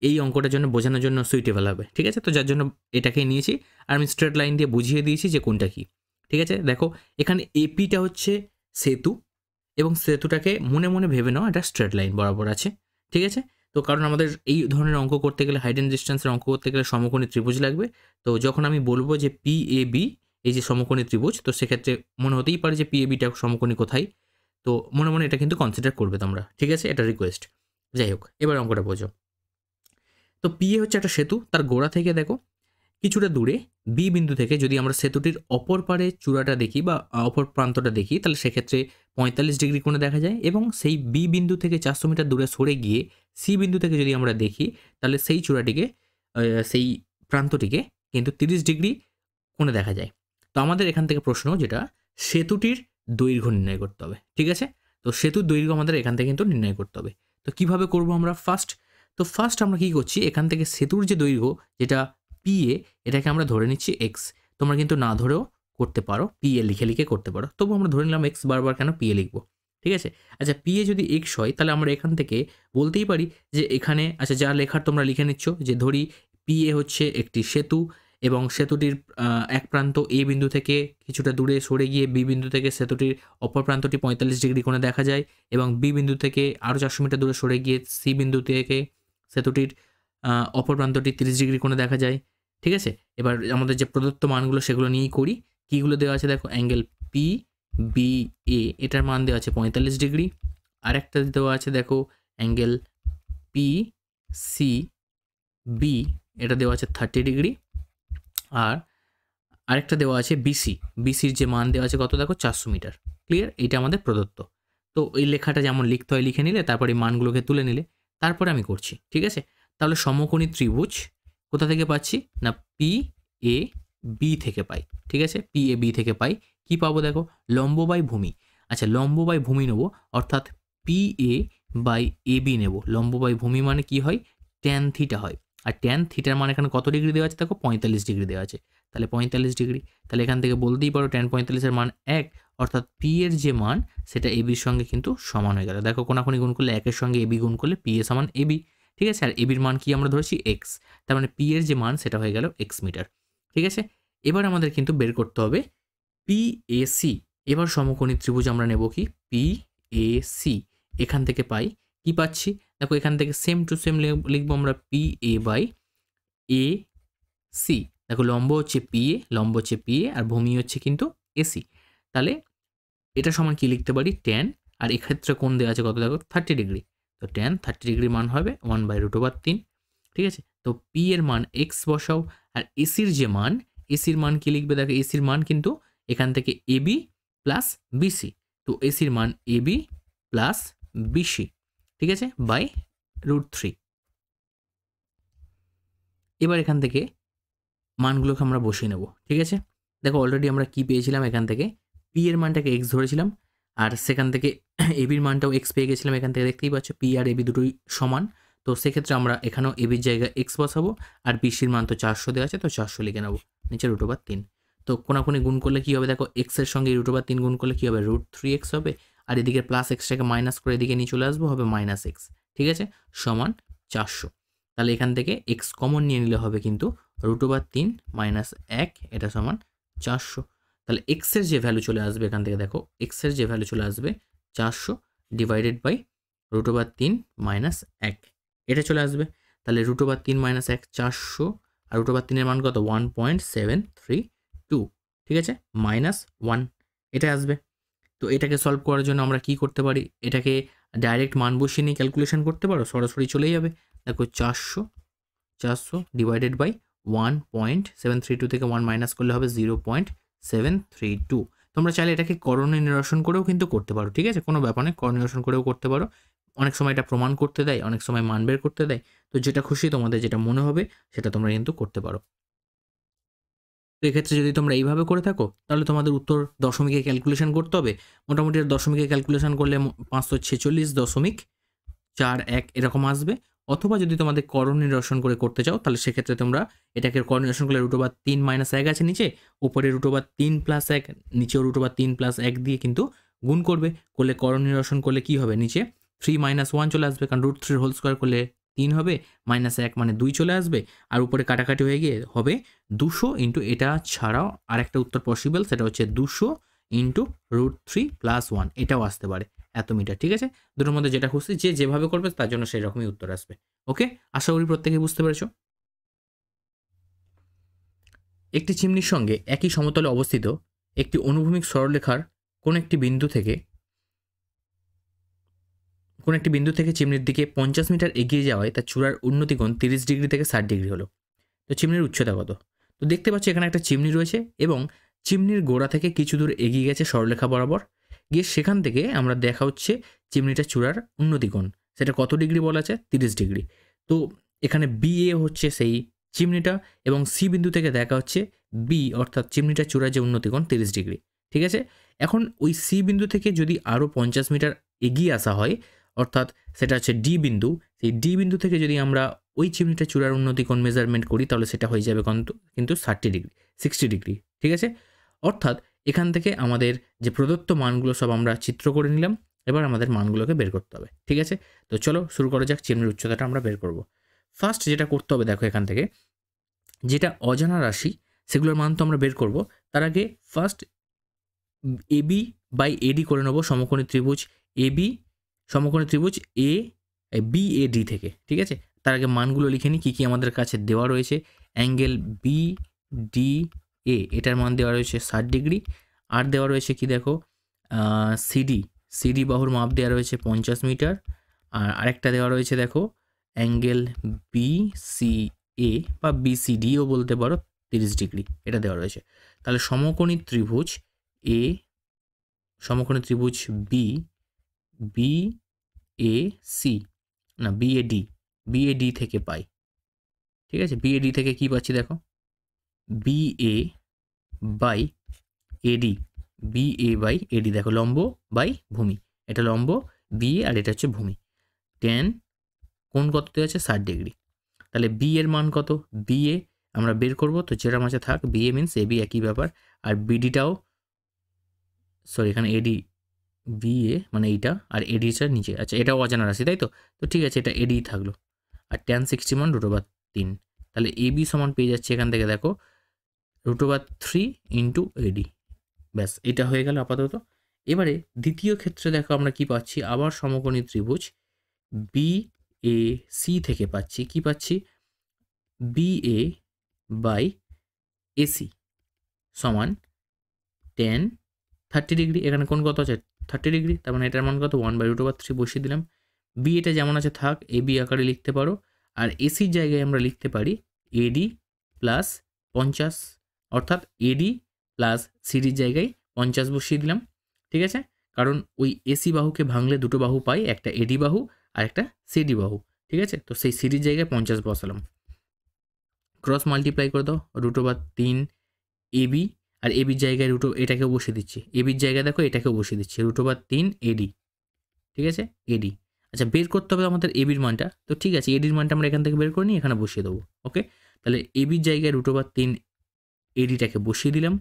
এই অঙ্কটার জন্য বোঝানোর জন্য সুইটেবল হবে, ঠিক আছে, তো যার জন্য এটাকে নিয়েছি আর আমি স্ট্রেট লাইন দিয়ে বুঝিয়ে দিয়েছি যে কোনটা কী, ঠিক আছে। দেখো এখানে এপিটা হচ্ছে সেতু, এবং সেতুটাকে মনে মনে ভেবে নাও একটা স্ট্রেট লাইন বরাবর আছে, ঠিক আছে। তো কারণ আমাদের এই ধরনের অঙ্ক করতে গেলে, হাইট অ্যান্ড ডিস্টেন্সের অঙ্ক করতে গেলে সমকোণী ত্রিভুজ লাগবে, তো যখন আমি বলবো যে PAB এই যে সমকোণী ত্রিভুজ, তো সেক্ষেত্রে মনে হতেই পারে যে PABটা সমকোণী কোথায়, তো মনে মনে এটা কিন্তু কনসিডার করবে তোমরা, ঠিক আছে, এটা রিকোয়েস্ট। যাই হোক, এবার অঙ্কটা বোঝো। তো PA হচ্ছে একটা সেতু, তার গোড়া থেকে দেখো কিছুটা দূরে বি বিন্দু থেকে যদি আমরা সেতুটির অপর পারে চূড়াটা দেখি বা অপর প্রান্তটা দেখি, তাহলে সেক্ষেত্রে 45 ডিগ্রি কোণে দেখা যায়, এবং সেই বি বিন্দু থেকে 400 মিটার দূরে সরে গিয়ে সি বিন্দু থেকে যদি আমরা দেখি, তাহলে সেই চূড়াটিকে, সেই প্রান্তটিকে কিন্তু 30 ডিগ্রি কোণে দেখা যায়। তো আমাদের এখান থেকে প্রশ্ন যেটা, সেতুটির দৈর্ঘ্য নির্ণয় করতে হবে, ঠিক আছে। তো সেতুর দৈর্ঘ্য আমাদের এখান থেকে কিন্তু নির্ণয় করতে হবে। তো কিভাবে করব আমরা, ফার্স্ট আমরা কি করছি, এখান থেকে সেতুর যে দৈর্ঘ্য যেটা PA, এটাকে আমরা ধরে নিচ্ছি x, তোমরা কিন্তু না ধরেও করতে পারো, PA লিখে লিখে করতে পারো, তবু আমরা ধরে নিলাম x, বারবার কেন PA লিখবো, ঠিক আছে। আচ্ছা PA যদি x হয়, তাহলে আমরা এখান থেকে বলতেই পারি যে এখানে, আচ্ছা যা লেখার তোমরা লিখে নিচ্ছ, যে ধরি PA হচ্ছে একটি সেতু, এবং সেতুটির এক প্রান্ত A বিন্দু থেকে কিছুটা দূরে সরে গিয়ে B বিন্দু থেকে সেতুটির অপর প্রান্তটি 45 ডিগ্রি কোণে দেখা যায়, এবং B বিন্দু থেকে আরও 400 মিটার দূরে সরে গিয়ে C বিন্দু থেকে সেতুটির অপর প্রান্তটি 30 ডিগ্রি কোণে দেখা যায়, ঠিক আছে। এবার আমাদের যে প্রদত্ত মানগুলো সেগুলো নিয়েই করি, কীগুলো দেওয়া আছে দেখো, অ্যাঙ্গেল PBA এটার মান দেওয়া আছে 45 ডিগ্রি, আর একটা দেওয়া আছে দেখো অ্যাঙ্গেল PCB, এটা দেওয়া আছে 30 ডিগ্রি, আর আরেকটা দেওয়া আছে বিসির যে মান দেওয়া আছে কত দেখো 400 মিটার, ক্লিয়ার, এইটা আমাদের প্রদত্ত। তো এই লেখাটা যেমন লিখতে হয় লিখে নিলে, তারপরে এই মানগুলোকে তুলে নিলে, তারপরে আমি করছি, ঠিক আছে। তাহলে সমকোণী ত্রিভুজ কোথা থেকে পাচ্ছি না PAB থেকে পাই, ঠিক আছে, PAB থেকে পাই, কি পাবো দেখো, লম্ব বাই ভূমি। আচ্ছা লম্ব বাই ভূমি নেব, অর্থাৎ PA/AB নেব, লম্ব বাই ভূমি মানে কি হয়, ট্যান থিটা হয়, আর ট্যান থিটার মান এখানে কত ডিগ্রি দেওয়া আছে দেখো, 45 ডিগ্রি দেওয়া আছে, তাহলে 45 ডিগ্রি, তাহলে এখান থেকে বলতেই পারো ট্যান 45-এর মান 1, অর্থাৎ P এর যে মান সেটা AB-র সঙ্গে কিন্তু সমান হয়ে গেল। দেখো কোনাকুনি গুণ করলে 1-এর সঙ্গে AB গুণ করলে PA সমান AB, ঠিক আছে, আর এবির মান কি আমরা ধরেছি এক্স, তার মানে পি এর যে মান সেটা হয়ে গেল এক্স মিটার। ঠিক আছে, এবার আমাদের কিন্তু বের করতে হবে পি এ সি। এবার সমকোণী ত্রিভুজ আমরা নেব কি পি এ সি, এখান থেকে পাই কি পাচ্ছি দেখো, এখান থেকে সেম টু সেম লিখবো আমরা P A by A C. দেখো লম্ব হচ্ছে পি এ, লম্ব হচ্ছে পি এ, আর ভূমি হচ্ছে কিন্তু এসি। তাহলে এটা সমান কি লিখতে পারি ট্যান, আর এক্ষেত্রে কোণ দেওয়া আছে কত দেখো 30 ডিগ্রি, তো ট্যান 30 ডিগ্রি মান হবে 1/√3। ঠিক আছে, তো পি এর মান এক্স বসাও, আর এসির যে মান, এসির মান কি লিখবে দেখো, এসির মান কিন্তু এখান থেকে এবি প্লাস বিসি, তো এসির মান এবি প্লাস বিসি। ঠিক আছে, বাই √3। এবার এখান থেকে মানগুলোকে আমরা বসিয়ে নেব। ঠিক আছে, দেখো অলরেডি আমরা কি পেয়েছিলাম, এখান থেকে পি এর মানটাকে এক্স ধরেছিলাম, আর সেখান থেকে এবির মানটাও এক্স পেয়ে গেছিলাম। এখান থেকে দেখতেই পাচ্ছ পি আর এবি দুটোই সমান, তো সেক্ষেত্রে আমরা এখানেও এবির জায়গায় এক্স বসাবো, আর বিসির মান তো 400 দেওয়া আছে, তো 400 লিখে নেবো, নিচে √3। তো কোনাকুনি গুণ করলে কি হবে দেখো, এক্স এর সঙ্গে √3 গুণ করলে কি হবে √3x হবে, আর এদিকে প্লাস এক্সটাকে মাইনাস করে এদিকে নিয়ে চলে আসবো, হবে -x। ঠিক আছে, সমান 400। তাহলে এখান থেকে এক্স কমন নিয়ে নিলে হবে কিন্তু √3 - 1, এটা সমান 400। তাহলে এক্সের যে ভ্যালু চলে আসবে এখান থেকে দেখো, এক্সের যে ভ্যালু চলে আসবে 400 ডিভাইডেড বাই √3 - 1, এটা চলে আসবে। তাহলে √3 - 1 400, আর √3 এর মান কত 1.732। ঠিক আছে, -1 এটা আসবে। তো এটাকে সলভ করার জন্য আমরা কি করতে পারি, এটাকে ডাইরেক্ট মান বসিয়ে নিয়ে ক্যালকুলেশন করতে পারো, সরাসরি চলেই যাবে। দেখো 400 ডিভাইডেড বাই 1.732 থেকে 1 মাইনাস করলে হবে 0.732। তোমরা চাইলে এটাকে করণীয় নিরসন করেও কিন্তু করতে পারো। ঠিক আছে, কোনো ব্যাপার নেই, করণীয় নিরসন করেও করতে পারো। অনেক সময় এটা প্রমাণ করতে দেয়, অনেক সময় মান বের করতে দেয়, তো যেটা খুশি তোমাদের যেটা মনে হবে সেটা তোমরা কিন্তু করতে পারো। তো এক্ষেত্রে যদি তোমরা এইভাবে করে থাকো তাহলে তোমাদের উত্তর দশমিকে ক্যালকুলেশন করতে হবে। মোটামুটি দশমিকে ক্যালকুলেশন করলে 546.41 এরকম আসবে। অথবা যদি তোমাদের করণ নিরসন করে করতে চাও তাহলে সেক্ষেত্রে তোমরা এটাকে করণ নিরসন করলে √3 - 1 আছে নিচে, উপরে √3 + 1, নিচেও √3 + 1 দিয়ে কিন্তু গুণ করবে, করলে করণ নিরসন করলে কি হবে, নিচে 3 - 1 চলে আসবে, কারণ √3 হোল স্কোয়ার করলে 3 হবে, -1 মানে 2 চলে আসবে, আর উপরে কাটাকাটি হয়ে গিয়ে হবে 200 ইন্টু এটা ছাড়াও আরেকটা উত্তর পসিবল, সেটা হচ্ছে 200 ইন্টু √3 + 1, এটাও আসতে পারে এত মিটার। ঠিক আছে, দুটোর মধ্যে যেটা খুশি যে যেভাবে করবে তার জন্য সেই রকমই উত্তর আসবে। ওকে, আশা করি প্রত্যেকে বুঝতে পেরেছো। একটি চিমনির সঙ্গে একই সমতলে অবস্থিত একটি অনুভূমিক সরলরেখার কোন একটি বিন্দু থেকে চিমনির দিকে 50 মিটার এগিয়ে যাওয়ায় তার চূড়ার উন্নতিকোণ 30 ডিগ্রি থেকে 60 ডিগ্রি হলো। তো চিমনির উচ্চতা কত? তো দেখতে পাচ্ছি এখানে একটা চিমনি রয়েছে, এবং চিমনির গোড়া থেকে কিছু দূর এগিয়ে গেছে সরলরেখা বরাবর, গিয়ে সেখান থেকে আমরা দেখা হচ্ছে চিমনিটা চূড়ার উন্নতিকোণ, সেটা কত ডিগ্রি বলা আছে 30 ডিগ্রি। তো এখানে বিএ হচ্ছে সেই চিমনিটা, এবং সি বিন্দু থেকে দেখা হচ্ছে বি অর্থাৎ চিমনিটা চূড়ার যে উন্নতিকোণ 30 ডিগ্রি। ঠিক আছে, এখন ওই সি বিন্দু থেকে যদি আরও 50 মিটার এগিয়ে আসা হয়, অর্থাৎ সেটা হচ্ছে ডি বিন্দু, সেই ডি বিন্দু থেকে যদি আমরা ওই চিমনিটা চূড়ার উন্নতিকোণ মেজারমেন্ট করি তাহলে সেটা হয়ে যাবে কিন্তু 60 ডিগ্রি। ঠিক আছে, অর্থাৎ এখান থেকে আমাদের যে প্রদত্ত মানগুলো সব আমরা চিত্র করে নিলাম, এবার আমাদের মানগুলোকে বের করতে হবে। ঠিক আছে, তো চলো শুরু করা যাক, চিমনির উচ্চতাটা আমরা বের করব। ফার্স্ট যেটা করতে হবে দেখো, এখান থেকে যেটা অজানা রাশি সেগুলোর মান তো আমরা বের করব, তার আগে ফার্স্ট এবি বাই এডি করে নেবো, সমকোণী ত্রিভুজ এবি, সমকোণী ত্রিভুজ এ বি এ ডি থেকে। ঠিক আছে, তার আগে মানগুলো লিখে নিই, কী কী আমাদের কাছে দেওয়া রয়েছে। অ্যাঙ্গেল বি ডি এ, এটার মান দেওয়া রয়েছে 60 ডিগ্রি, আর দেওয়া রয়েছে কি দেখো সিডি বাহুর মাপ দেওয়া রয়েছে 50 মিটার, আর আরেকটা দেওয়া রয়েছে দেখো অ্যাঙ্গেল বি সি এ বা বিসিডিও বলতে পারো 30 ডিগ্রি, এটা দেওয়া রয়েছে। তাহলে সমকোণী ত্রিভুজ এ, সমকোণী ত্রিভুজ বি, বি এ সি না বি এ ডি থেকে পাই। ঠিক আছে, বি এ ডি থেকে কি পাচ্ছি দেখো, B A by AD, B A by AD, দেখো লম্ব বাই ভূমি, এটা লম্ব বি এ আর এটা হচ্ছে ভূমি। টেন কোণ কত দেওয়া আছে 60 ডিগ্রি। তাহলে বি এর মান কত, বি এ আমরা বের করবো, তো যেটা মাঝে থাক B a means A B একই ব্যাপার, আর বিডিটাও সরি এখানে এডি বি এ মানে এইটা, আর এডিটার নিচে, আচ্ছা এটাও অজানা রাশি তাই তো, তো ঠিক আছে এটা এডি থাকলো, আর tan 60 মান √3। তাহলে AB সমান পেয়ে যাচ্ছে এখান থেকে দেখো √3 ইন্টু AD। ব্যাস এটা হয়ে গেল আপাতত। এবারে দ্বিতীয় ক্ষেত্রে দেখো আমরা কি পাচ্ছি, আবার সমকোণী ত্রিভুজ BAC থেকে পাচ্ছি কি পাচ্ছি, BA বাই AC সমান tan 30 ডিগ্রি। এখানে কোন কত আছে 30 ডিগ্রি, তার মানে এটার মান কত 1/√3 বসিয়ে দিলাম। বি এটা যেমন আছে থাক, AB আকারে লিখতে পারো, আর এসির জায়গায় আমরা লিখতে পারি AD প্লাস 50, অর্থাৎ AD প্লাস সিডির জায়গায় 50 বসিয়ে দিলাম। ঠিক আছে, কারণ ওই এসি বাহুকে ভাঙলে দুটো বাহু পাই, একটা AD বাহু আর একটা সিডি বাহু। ঠিক আছে, তো সেই সিডির জায়গায় 50 বসালাম। ক্রস মাল্টিপ্লাই করে দাও √3 AB, আর এবির জায়গায় এটাকেও বসিয়ে দিচ্ছি, এবির জায়গায় দেখো এটাকেও বসিয়ে দিচ্ছি √3 AD। ঠিক আছে, AD। আচ্ছা, বের করতে হবে আমাদের এবির মানটা, তো ঠিক আছে এডির মানটা আমরা এখান থেকে বের করে নিই, এখানে বসিয়ে দেবো। ওকে, তাহলে এবির জায়গায় √3 ADটাকে বসিয়ে দিলাম।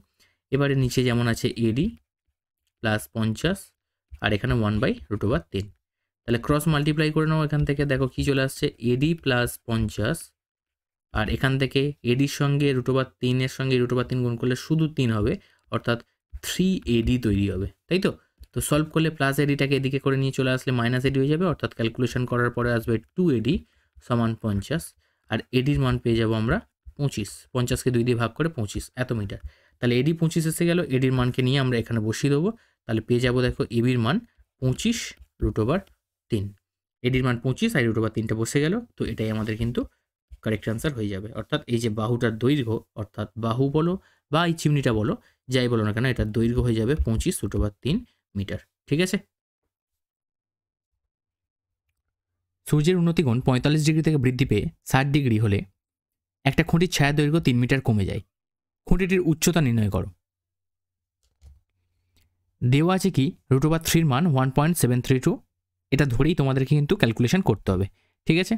এবারে নিচে যেমন আছে AD প্লাস 50 আর এখানে 1/√3। তাহলে ক্রস মাল্টিপ্লাই করে নাও, এখান থেকে দেখো কি চলে আসছে AD প্লাস 50, আর এখান থেকে ADর সঙ্গে √3 এর সঙ্গে √3 গুণ করলে শুধু 3 হবে, অর্থাৎ 3AD তৈরি হবে, তাই তো। তো সলভ করলে প্লাস ADটাকে এদিকে করে নিয়ে চলে আসলে মাইনাস AD হয়ে যাবে, অর্থাৎ ক্যালকুলেশন করার পরে আসবে 2AD সমান 50, আর ADর মান পেয়ে যাব আমরা 25। 50কে 2 দিয়ে ভাগ করে 25 এত মিটার। তাহলে AD 25 এসে গেল, ADর মানকে নিয়ে আমরা এখানে বসিয়ে দেবো। তাহলে পেয়ে যাবো দেখো এবির মান 25√3। ADর মান 25 আর √3টা বসে গেল, তো এটাই আমাদের কিন্তু কারেক্ট অ্যান্সার হয়ে যাবে। অর্থাৎ এই যে বাহুটার দৈর্ঘ্য, অর্থাৎ বাহু বলো বা এই চিমনিটা বলো, যাই বলো না কেন, এটার দৈর্ঘ্য হয়ে যাবে 25√3 মিটার। ঠিক আছে। সূর্যের উন্নতিকোণ 45 ডিগ্রি থেকে বৃদ্ধি পেয়ে 60 ডিগ্রি হলে একটা খুঁটির ছায়া দৈর্ঘ্য 3 মিটার কমে যায়। খুঁটিটির উচ্চতা নির্ণয় করো। দেওয়া আছে কি √3 মান 1.732, এটা ধরেই তোমাদেরকে কিন্তু ক্যালকুলেশন করতে হবে। ঠিক আছে,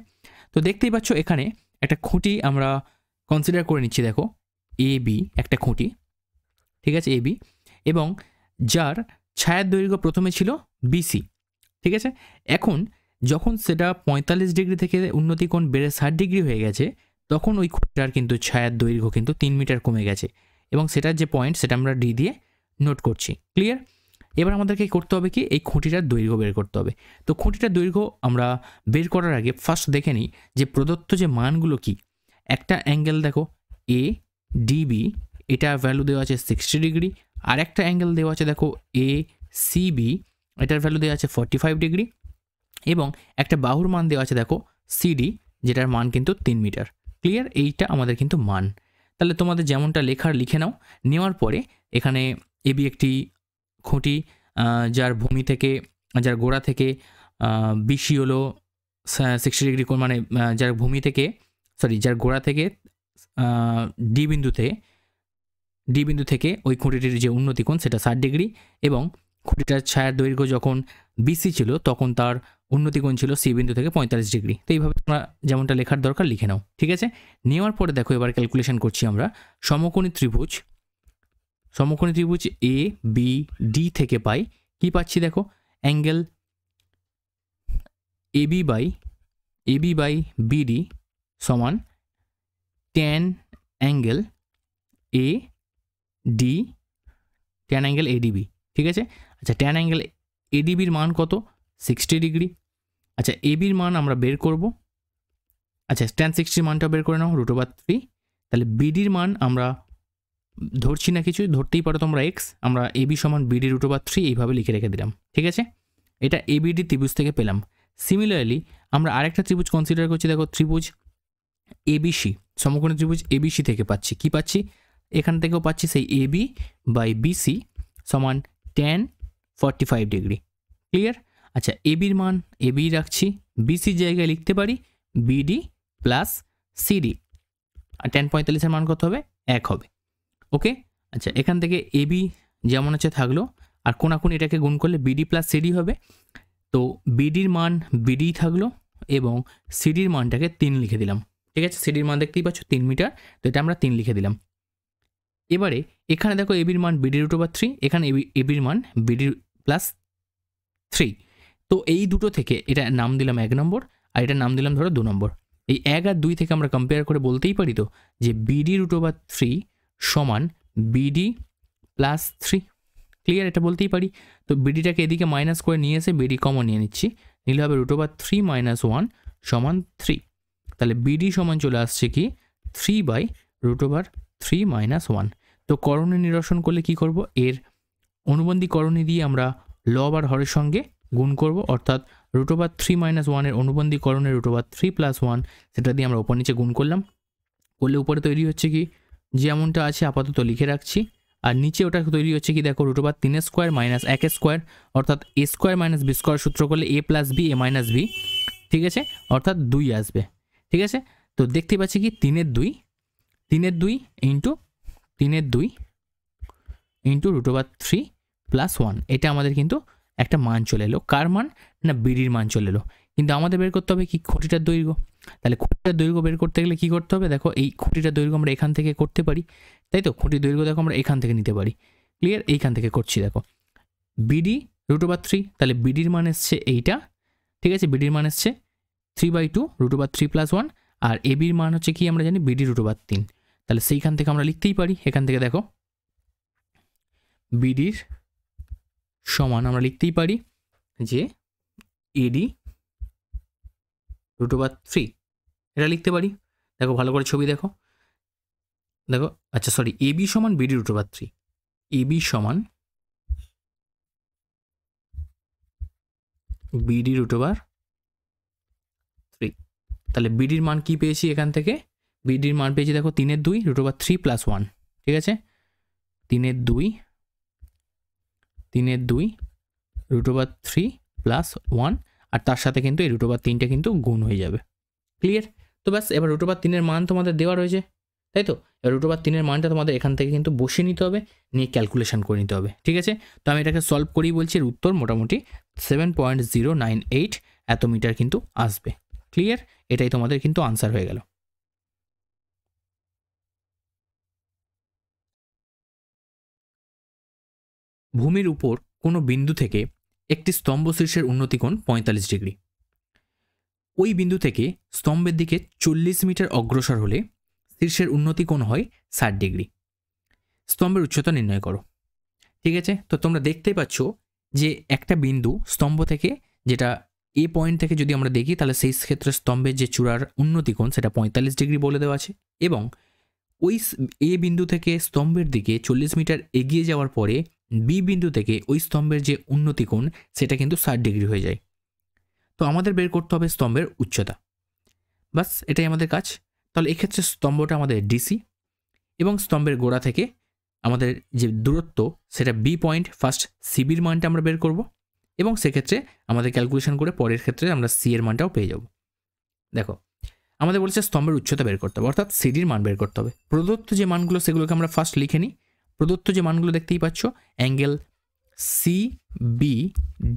তো দেখতেই পাচ্ছ এখানে একটা খুঁটি আমরা কনসিডার করে নিচ্ছি, দেখো AB একটা খুঁটি। ঠিক আছে, AB, এবং যার ছায়ার দৈর্ঘ্য প্রথমে ছিল BC। ঠিক আছে, এখন যখন সেটা 45 ডিগ্রি থেকে উন্নতিকোণ বেড়ে 60 ডিগ্রি হয়ে গেছে, তখন ওই খুঁটিটার কিন্তু ছায়ার দৈর্ঘ্য কিন্তু 3 মিটার কমে গেছে, এবং সেটার যে পয়েন্ট সেটা আমরা ডি দিয়ে নোট করছি। ক্লিয়ার? এবার আমাদেরকে করতে হবে কি, এই খুঁটিটার দৈর্ঘ্য বের করতে হবে। তো খুঁটিটার দৈর্ঘ্য আমরা বের করার আগে ফার্স্ট দেখে নিই যে প্রদত্ত যে মানগুলো কি। একটা অ্যাঙ্গেল দেখো ADB, এটা ভ্যালু দেওয়া আছে 60 ডিগ্রি, আর একটা অ্যাঙ্গেল দেওয়া আছে দেখো ACB, এটার ভ্যালু দেওয়া আছে 45 ডিগ্রি, এবং একটা বাহুর মান দেওয়া আছে দেখো CD, যেটার মান কিন্তু 3 মিটার। ক্লিয়ার? এইটা আমাদের কিন্তু মান। তাহলে তোমাদের যেমনটা লেখার লিখে নাও। নেওয়ার পরে এখানে AB একটি খুঁটি, যার ভূমি থেকে, যার গোড়া থেকে BC হলো 60 ডিগ্রি কোণ, মানে যার ভূমি থেকে, যার গোড়া থেকে ডি বিন্দু থেকে ওই খুঁটিটির যে উন্নতিকোণ সেটা 60 ডিগ্রি, এবং খুঁটিটার ছায়ার দৈর্ঘ্য যখন BC ছিল তখন তার উন্নতিকোণ ছিল C বিন্দু থেকে 45 ডিগ্রি। তো এইভাবে তোমরা যেমনটা লেখার দরকার লিখে নাও। ঠিক আছে, নেওয়ার পরে দেখো এবার ক্যালকুলেশন করছি আমরা। সমকোণী ত্রিভুজ ABD থেকে পাই কি পাচ্ছি দেখো, অ্যাঙ্গেল AB বাই BD সমান tan অ্যাঙ্গেল ADB। ঠিক আছে, আচ্ছা tan অ্যাঙ্গেল ADBর মান কত 60 ডিগ্রি। আচ্ছা ABর মান আমরা বের করব। আচ্ছা tan 60 মানটা বের করে নাও √3। তাহলে BDর মান আমরা ধরছি না, কিছু ধরতেই পারো তোমরা x, আমরা AB সমান BD √3 এইভাবে লিখে রেখে দিলাম। ঠিক আছে, এটা ABD ত্রিভুজ থেকে পেলাম। সিমিলারলি আমরা আরেকটা ত্রিভুজ কনসিডার করছি, দেখো ত্রিভুজ ABC, সমকোণী ত্রিভুজ ABC থেকে পাচ্ছি কি পাচ্ছি, এখান থেকেও পাচ্ছি সেই AB বাই BC সমান tan 45 ডিগ্রি। ক্লিয়ার? আচ্ছা ABর মান AB রাখছি, BCর জায়গায় লিখতে পারি BD প্লাস CD, আর tan 45-এর মান কত হবে 1 হবে। ওকে, আচ্ছা এখান থেকে AB যেমন আছে থাকলো, আর কোনাকুনি এটাকে গুণ করলে BD প্লাস CD হবে। তো BDর মান BD থাকলো, এবং CDর মানটাকে 3 লিখে দিলাম। ঠিক আছে, CDর মান দেখতেই পাচ্ছ 3 মিটার, তো এটা আমরা 3 লিখে দিলাম। এবারে এখানে দেখো ABর মান BD √3, এখানে ABর মান BD প্লাস 3। তো এই দুটো থেকে এটা নাম দিলাম 1 নম্বর, আর এটার নাম দিলাম ধরো 2 নম্বর। এই 1 আর 2 থেকে আমরা কম্পেয়ার করে বলতেই পারি তো যে বিডি √3 সমান বিডি প্লাস 3। ক্লিয়ার? এটা বলতেই পারি। তো বিডিটাকে এদিকে মাইনাস করে নিয়ে এসে বিডি কমন নিয়ে নিচ্ছি, নিলে হবে √3 - 1 সমান 3। তাহলে বিডি সমান চলে আসছে কি 3/√3 - 1। তো করণী নিরসন করলে কি করব, এর অনুবন্ধী করণী দিয়ে আমরা লব আর হরের সঙ্গে গুণ করব, অর্থাৎ √3 - 1 এর অনুবন্ধী করণে √3 + 1 সেটা দিয়ে আমরা উপর নিচে গুণ করলাম, করলে উপরে তৈরি হচ্ছে কি যেমনটা আছে আপাতত লিখে রাখছি, আর নিচে ওটা তৈরি হচ্ছে কি দেখো √3² - 1² অর্থাৎ a² - b² সূত্র করলে a + b a - b, ঠিক আছে, অর্থাৎ 2 আসবে। ঠিক আছে, তো দেখতে পাচ্ছি কি 3/2 ইন্টু √3 + 1, এটা আমাদের কিন্তু একটা মান চলে এলো। কার মান? না বিডির মান চলে এলো। কিন্তু আমাদের বের করতে হবে কি খুঁটিটার দৈর্ঘ্য। তাহলে খুঁটিটার দৈর্ঘ্য বের করতে গেলে কি করতে হবে, দেখো এই খুঁটিটার দৈর্ঘ্য আমরা এখান থেকে করতে পারি, তাই তো? খুঁটির দৈর্ঘ্য দেখো আমরা এখান থেকে নিতে পারি। ক্লিয়ার? এইখান থেকে করছি দেখো বিডি √3, তাহলে বিডির মান এসছে এইটা, ঠিক আছে, বিডির মান এসছে 3/2 √3 + 1, আর এবির মান হচ্ছে কি আমরা জানি বিডি √3। তাহলে সেইখান থেকে আমরা লিখতেই পারি, এখান থেকে দেখো বিডির সমান আমরা লিখতেই পারি যে এডি √3, এটা লিখতে পারি। দেখো ভালো করে ছবি দেখো, আচ্ছা সরি, এবি সমান বিডি √3, এবি সমান বিডি √3। তাহলে বিডির মান কি পেয়েছি এখান থেকে, বিডির মান পেয়েছি দেখো 3/2 √3 + 1, ঠিক আছে, 3/2 √3 + 1, আর তার সাথে কিন্তু এই √3টা কিন্তু গুণ হয়ে যাবে। ক্লিয়ার? তো ব্যাস, এবার √3 এর মান তোমাদের দেওয়া রয়েছে, তাই তো? এবার √3 এর মানটা তোমাদের এখান থেকে কিন্তু বসিয়ে নিতে হবে, নিয়ে ক্যালকুলেশন করে নিতে হবে। ঠিক আছে, তো আমি এটাকে সলভ করেই বলছি, এর উত্তর মোটামুটি 7.098 এত মিটার কিন্তু আসবে। ক্লিয়ার? এটাই তোমাদের কিন্তু আনসার হয়ে গেল। ভূমির উপর কোনো বিন্দু থেকে একটি স্তম্ভ শীর্ষের উন্নতিকোণ 45 ডিগ্রি। ওই বিন্দু থেকে স্তম্ভের দিকে 40 মিটার অগ্রসর হলে শীর্ষের উন্নতিকোণ হয় 60 ডিগ্রি। স্তম্ভের উচ্চতা নির্ণয় করো। ঠিক আছে, তো তোমরা দেখতেই পাচ্ছ যে একটা বিন্দু স্তম্ভ থেকে, যেটা এ পয়েন্ট থেকে যদি আমরা দেখি তাহলে সেই ক্ষেত্রে স্তম্ভের যে চূড়ার উন্নতিকোণ সেটা 45 ডিগ্রি বলে দেওয়া আছে, এবং ওই এ বিন্দু থেকে স্তম্ভের দিকে 40 মিটার এগিয়ে যাওয়ার পরে বি বিন্দু থেকে ওই স্তম্ভের যে উন্নতিকোণ সেটা কিন্তু 60 ডিগ্রি হয়ে যায়। তো আমাদের বের করতে হবে স্তম্ভের উচ্চতা, বাস এটাই আমাদের কাজ। তাহলে এক্ষেত্রে স্তম্ভটা আমাদের ডিসি, এবং স্তম্ভের গোড়া থেকে আমাদের যে দূরত্ব সেটা বি পয়েন্ট, ফার্স্ট সিবির মানটা আমরা বের করব, এবং সেক্ষেত্রে আমাদের ক্যালকুলেশন করে পরের ক্ষেত্রে আমরা সি এর মানটাও পেয়ে যাব। দেখো আমাদের বলেছে স্তম্ভের উচ্চতা বের করতে হবে, অর্থাৎ সিডির মান বের করতে হবে। প্রদত্ত যে মানগুলো সেগুলোকে আমরা ফার্স্ট লিখে নিই। প্রদত্ত যে মানগুলো দেখতেই পাচ্ছ, অ্যাঙ্গেল সি বি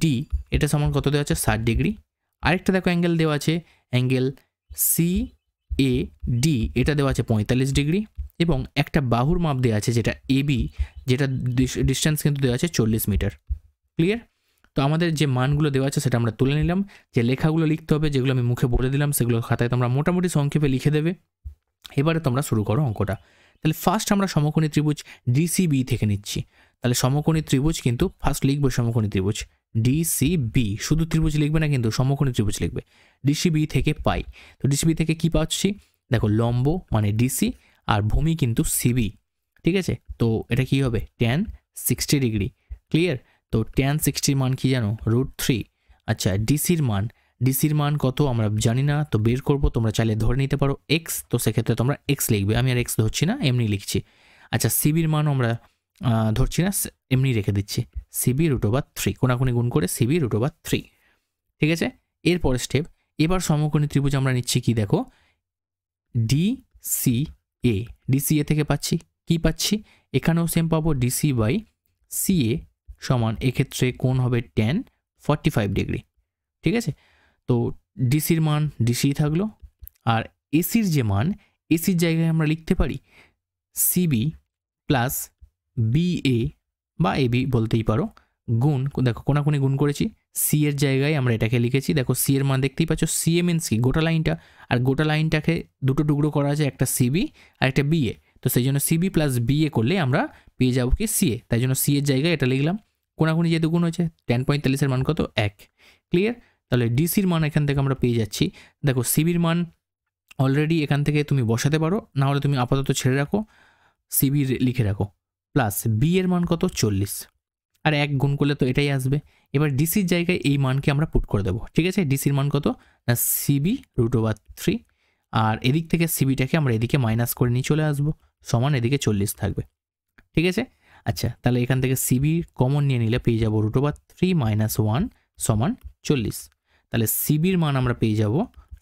ডি এটা সমান কত দেওয়া আছে 60 ডিগ্রি। আরেকটা দেখো অ্যাঙ্গেল দেওয়া আছে, অ্যাঙ্গেল সি এ ডি এটা দেওয়া আছে 45 ডিগ্রি, এবং একটা বাহুর মাপ দেওয়া আছে যেটা এবি, যেটা ডিস্টেন্স কিন্তু দেওয়া আছে 40 মিটার। ক্লিয়ার? তো আমাদের যে মানগুলো দেওয়া আছে সেটা আমরা তুলে নিলাম। যে লেখাগুলো লিখতে হবে, যেগুলো আমি মুখে বলে দিলাম, সেগুলো খাতায় তোমরা মোটামুটি সংক্ষেপে লিখে দেবে। এবারে তোমরা শুরু করো অঙ্কটা। তাহলে ফার্স্ট আমরা সমকোণী ত্রিভুজ ডিসিবি থেকে নিচ্ছি। তাহলে সমকোণী ত্রিভুজ কিন্তু ফার্স্ট লিখবে সমকোণী ত্রিভুজ ডিসিবি, শুধু ত্রিভুজ লিখবে না কিন্তু সমকোণী ত্রিভুজ লিখবে। ডিসিবি থেকে পাই, তো ডিসিবি থেকে কি পাচ্ছি দেখো, লম্ব মানে ডিসি আর ভূমি কিন্তু সিবি। ঠিক আছে, তো এটা কি হবে tan 60 ডিগ্রি। ক্লিয়ার? তো tan 60 মান কি জানো, √3। আচ্ছা, ডিসির মান কত আমরা জানি না, তো বের করব। তোমরা চাইলে ধরে নিতে পারো এক্স, তো সেক্ষেত্রে তোমরা এক্স লিখবে, আমি আর এক্স ধরছি না, এমনি লিখছি। আচ্ছা, সিবির মান আমরা ধরছি না, এমনি রেখে দিচ্ছি, সিবি √3, কোনাকুনি গুণ করে সিবি √3। ঠিক আছে, এরপরে স্টেপ, এবার সমকোণী ত্রিভুজ আমরা নিচ্ছি কি দেখো, ডিসিএ থেকে পাচ্ছি কি পাচ্ছি, এখানেও সেম পাবো DC/CA সমান, এক্ষেত্রে কোণ হবে tan 45 ডিগ্রি। ঠিক আছে, তো ডিসির মান ডিসি থাকলো, আর এসির যে মান, এসির জায়গায় আমরা লিখতে পারি সিবি প্লাস বিএ বা এবি বলতেই পারো, গুণ, দেখো কোনাকুনি গুণ করেছি, সি এর জায়গায় আমরা এটাকে লিখেছি। দেখো সি এর মান দেখতেই পাচ্ছ, সি এ মিনস কি গোটা লাইনটা, আর গোটা লাইনটাকে দুটো টুকরো করা আছে, একটা সিবি আর একটা বিএ। তো সেই জন্য সিবি প্লাস বিএ করলে আমরা পেয়ে যাবো কি সিএ, তাই জন্য সি এর জায়গায় এটা লিখলাম। কোনাকুনি যেহেতু গুণ হয়েছে, 10.45 মান কত 1। ক্লিয়ার? তাহলে ডিসির মান এখান থেকে আমরা পেয়ে যাচ্ছি। দেখো সিবির মান অলরেডি এখান থেকে তুমি বসাতে পারো, না হলে তুমি আপাতত ছেড়ে রাখো, সিবি লিখে রাখো, প্লাস বি এর মান কত 40, আর 1 গুণ করলে তো এটাই আসবে। এবার ডিসির জায়গায় এই মানকে আমরা পুট করে দেবো। ঠিক আছে? ডিসির মান কত না সিবি √3, আর এদিক থেকে সিবিটাকে আমরা এদিকে মাইনাস করে নিয়ে চলে আসবো, সমান এদিকে 40 থাকবে। ঠিক আছে? আচ্ছা, তাহলে এখান থেকে সিবি কমন নিয়ে নিলে পেয়ে যাবো √3 - 1 সমান 40। তাহলে সিবির মান আমরা পেয়ে যাব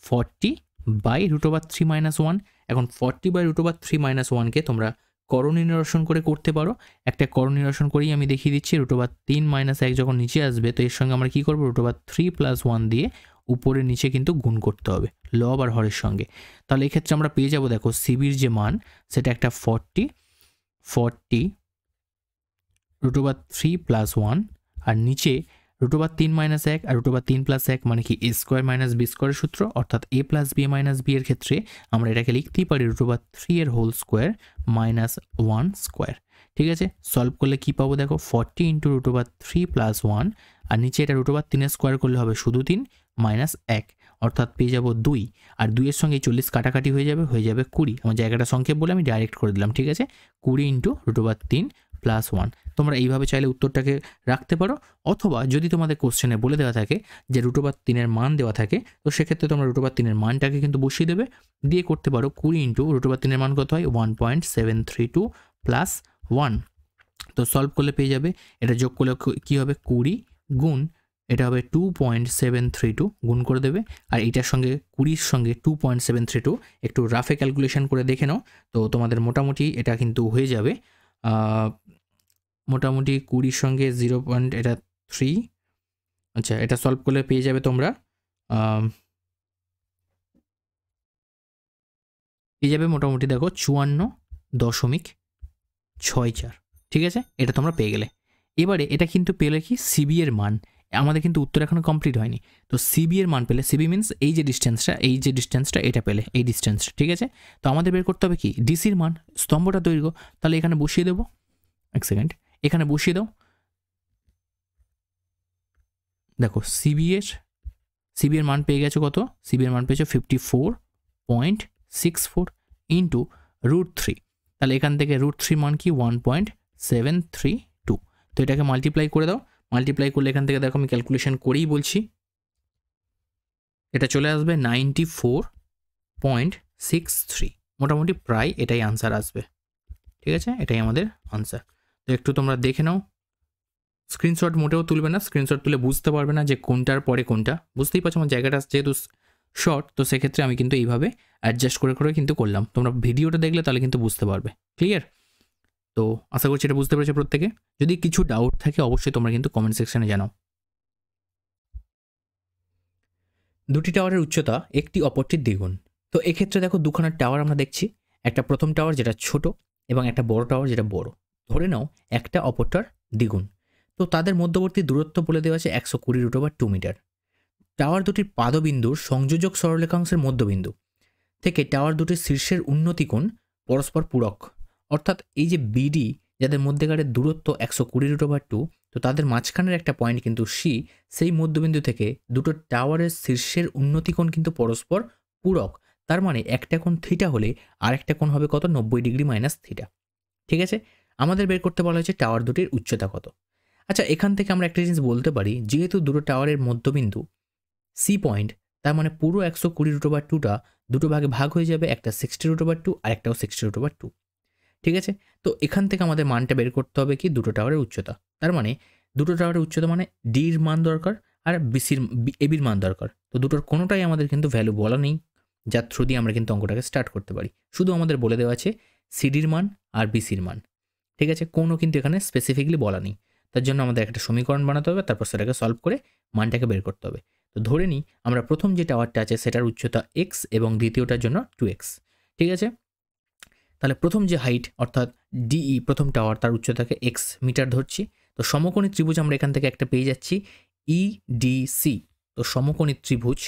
40/√3 - 1। এখন 40/√3 - 1কে তোমরা করণ নিরসন করে করতে পারো। একটা করণ নিরসন করেই আমি দেখিয়ে দিচ্ছি। √3 - 1 যখন নিচে আসবে, তো এর সঙ্গে আমরা কি করবো, √3 + 1 দিয়ে উপরে নিচে কিন্তু গুণ করতে হবে লব আর হরের সঙ্গে। তাহলে এক্ষেত্রে আমরা পেয়ে যাবো, দেখো সিবির যে মান সেটা একটা 40 √3 + 1, আর নিচে √3 - 1 আর √3 + 1 মানে কি a² - b² সূত্র, অর্থাৎ a + b - b এর ক্ষেত্রে আমরা এটাকে লিখতেই পারি √3 এর হোল স্কোয়ার - 1 স্কোয়ার। ঠিক আছে? সলভ করলে কি পাবো, দেখো 40 × √3 + 1, আর নিচে এটা √3 এর স্কোয়ার করলে হবে শুধু 3 - 1, অর্থাৎ পেয়ে যাবো 2, আর 2 এর সঙ্গে 40 কাটাকাটি হয়ে যাবে 20। আমার জায়গাটা সংক্ষেপ বলে আমি ডাইরেক্ট করে দিলাম। ঠিক আছে? 20 × √3 + 1। তোমরা এইভাবে চাইলে উত্তরটাকে রাখতে পারো, অথবা যদি তোমাদের কোশ্চেনে বলে দেওয়া থাকে যে √3 এর মান দেওয়া থাকে, তো সেক্ষেত্রে তোমরা √3 এর মানটাকে কিন্তু বসিয়ে দেবে, দিয়ে করতে পারো 20 × √3 এর মান কত হয় 1.732 + 1। তো সলভ করলে পেয়ে যাবে, এটা যোগ করলে কি হবে 20 গুণ এটা হবে 2.732, গুণ করে দেবে, আর এটার সঙ্গে 20-র সঙ্গে 2.732 একটু রাফে ক্যালকুলেশন করে দেখে নাও, তো তোমাদের মোটামুটি এটা কিন্তু হয়ে যাবে মোটামুটি 20-র সঙ্গে 0.3। আচ্ছা, এটা সলভ করলে পেয়ে যাবে তোমরা পেয়ে যাবে মোটামুটি দেখো 54.64। ঠিক আছে? এটা তোমরা পেয়ে গেলে। এবারে এটা কিন্তু পেলে কি সিবি এর মান, আমাদের কিন্তু উত্তর এখনো কমপ্লিট হয়নি। তো সিবি এর মান পেলে, সিবি মিনস এই যে ডিস্টেন্সটা এটা পেলে, এই ডিস্টেন্সটা। ঠিক আছে? তো আমাদের বের করতে হবে কি ডিসির মান, স্তম্ভটা দৈর্ঘ্য। তাহলে এখানে বসিয়ে দেবো, এক সেকেন্ড, এখানে বসিয়ে দাও। দেখো সিবি এর মান পেয়ে গেছো কত, সিবি এর মান পেয়েছো 54.64 ইন্টু √3। তাহলে এখান থেকে √3 মান কি 1.732। তো এটাকে মাল্টিপ্লাই করে দাও, মাল্টিপ্লাই করলে এখান থেকে দেখো আমি ক্যালকুলেশন করেই বলছি, এটা চলে আসবে 94.63। মোটামুটি প্রায় এটাই আনসার আসবে। ঠিক আছে? এটাই আমাদের আনসার। তো একটু তোমরা দেখে নাও, স্ক্রিনশট মোটেও তুলবে না, স্ক্রিনশট তুলে বুঝতে পারবে না যে কোনটার পরে কোনটা। বুঝতেই পারছো আমার জায়গাটা যেহেতু শর্ট, তো সেক্ষেত্রে আমি কিন্তু এইভাবে অ্যাডজাস্ট করে করে কিন্তু করলাম। তোমরা ভিডিওটা দেখলে তাহলে কিন্তু বুঝতে পারবে। ক্লিয়ার? তো আশা করছি এটা বুঝতে পেরেছো প্রত্যেকে। যদি কিছু ডাউট থাকে অবশ্যই তোমরা কিন্তু কমেন্ট সেকশনে জানাও। দুটি টাওয়ারের উচ্চতা একটি অপরটির দ্বিগুণ। তো এক্ষেত্রে দেখো দুখানা টাওয়ার আমরা দেখছি, একটা প্রথম টাওয়ার যেটা ছোট এবং একটা বড় টাওয়ার যেটা বড়। ধরে নাও একটা অপরটার দ্বিগুণ। তো তাদের মধ্যবর্তী দূরত্ব বলে দেওয়া আছে 120 √2 মিটার। টাওয়ার দুটির পাদবিন্দুর সংযোজক সরলরেখাংশের মধ্যবিন্দু থেকে টাওয়ার দুটির শীর্ষের উন্নতি কোণ পরস্পর পূরক, অর্থাৎ এই যে বিডি যাদের মধ্যেকারের দূরত্ব 120 √2, তো তাদের মাঝখানের একটা পয়েন্ট কিন্তু সি, সেই মধ্যবিন্দু থেকে দুটো টাওয়ারের শীর্ষের উন্নতি কোণ কিন্তু পরস্পর পূরক। তার মানে একটা কোণ থিটা হলে আরেকটা কোণ হবে কত 90 ডিগ্রি মাইনাস থিটা। ঠিক আছে? আমাদের বের করতে বলা হয়েছে টাওয়ার দুটির উচ্চতা কত। আচ্ছা, এখান থেকে আমরা একটা জিনিস বলতে পারি, যেহেতু দুটো টাওয়ারের মধ্যবিন্দু সি পয়েন্ট, তার মানে পুরো 120 √2টা দুটো ভাগে ভাগ হয়ে যাবে, একটা 60 √2 আর একটাও 60 √2। ঠিক আছে? তো এখান থেকে আমাদের মানটা বের করতে হবে কি দুটো টাওয়ারের উচ্চতা। তার মানে দুটো টাওয়ারের উচ্চতা মানে ডির মান দরকার আর এবির মান দরকার। তো দুটোর কোনোটাই আমাদের কিন্তু ভ্যালু বলা নেই, যার থ্রু দিয়ে আমরা কিন্তু অঙ্কটাকে স্টার্ট করতে পারি। শুধু আমাদের বলে দেওয়া আছে সিডির মান আর বিসির মান। ঠিক আছে? কোনো কিন্তু এখানে স্পেসিফিকলি বলা নেই। তার জন্য আমাদের একটা সমীকরণ বানাতে হবে, তারপর সেটাকে সলভ করে মানটাকে বের করতে হবে। তো ধরে নিই আমরা প্রথম যে টাওয়ারটা আছে সেটার উচ্চতা এক্স এবং দ্বিতীয়টার জন্য 2x। ঠিক আছে? তাহলে প্রথম যে হাইট অর্থাৎ ডিই প্রথম টাওয়ার, তার উচ্চতাকে এক্স মিটার ধরছি। তো সমকোণী ত্রিভুজ আমরা এখান থেকে একটা পেয়ে যাচ্ছি ইডিসি। তো সমকোণী ত্রিভুজ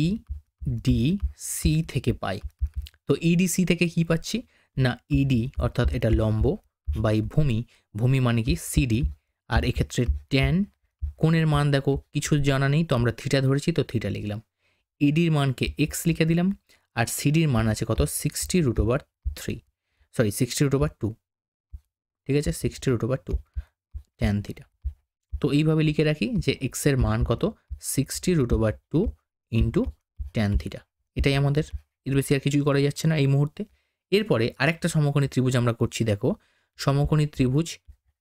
ইডিসি থেকে পাই। তো ইডিসি থেকে কি পাচ্ছি না, ইডি অর্থাৎ এটা লম্ব বাই ভূমি, ভূমি মানে কি সিডি, আর এক্ষেত্রে ট্যান কোণের মান দেখো কিছু জানা নেই, তো আমরা থিটা ধরেছি, তো থিটা লিখলাম। ইডির মানকে এক্স লিখে দিলাম, আর সিডির মান আছে কত 60√3, সরি 60√2, ঠিক আছে 60√2 ট্যান থিটা। তো এইভাবে লিখে রাখি যে এক্সের মান কত 60√2 ইন্টু ট্যান থিটা। এটাই আমাদের, এর বেশি আর কিছুই করা যাচ্ছে না এই মুহূর্তে। এরপরে আরেকটা সমকোণী ত্রিভুজ আমরা করছি, দেখো সমকোণী ত্রিভুজ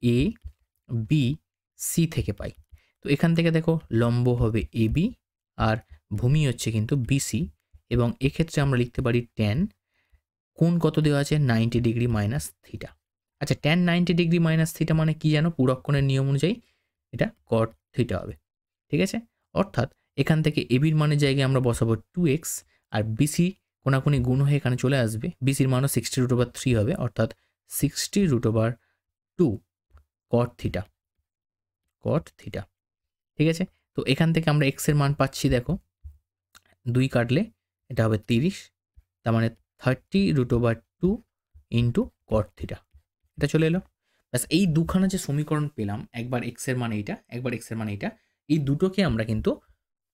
এ বি সি থেকে পাই। তো এখান থেকে দেখো লম্ব হবে এ বি আর ভূমি হচ্ছে কিন্তু বিসি, এবং এক্ষেত্রে আমরা লিখতে পারি ট্যান কোণ কত দেওয়া আছে 90 ডিগ্রি মাইনাস থিটা। আচ্ছা, ট্যান 90 ডিগ্রি মাইনাস থিটা মানে কি জানো, পূরক কোণের নিয়ম অনুযায়ী এটা কট থিটা হবে, ঠিক আছে। অর্থাৎ এখান থেকে এবির মানের জায়গায় আমরা বসাবো 2x, আর বিসি কোনাকুনি গুণ হয়ে এখানে চলে আসবে, বিসির মানও 60√3 হবে, অর্থাৎ 60√2 কট থিটা, কট থিটা, ঠিক আছে। তো এখান থেকে আমরা এক্সের মান পাচ্ছি, দেখো 2 কাটলে এটা হবে 30, তার মানে 30√2 ইন্টু কট থিটা, এটা চলে এলো। ব্যাস, এই দুখানা যে সমীকরণ পেলাম, একবার এক্সের মান এইটা, একবার এক্সের মান এইটা, এই দুটোকে আমরা কিন্তু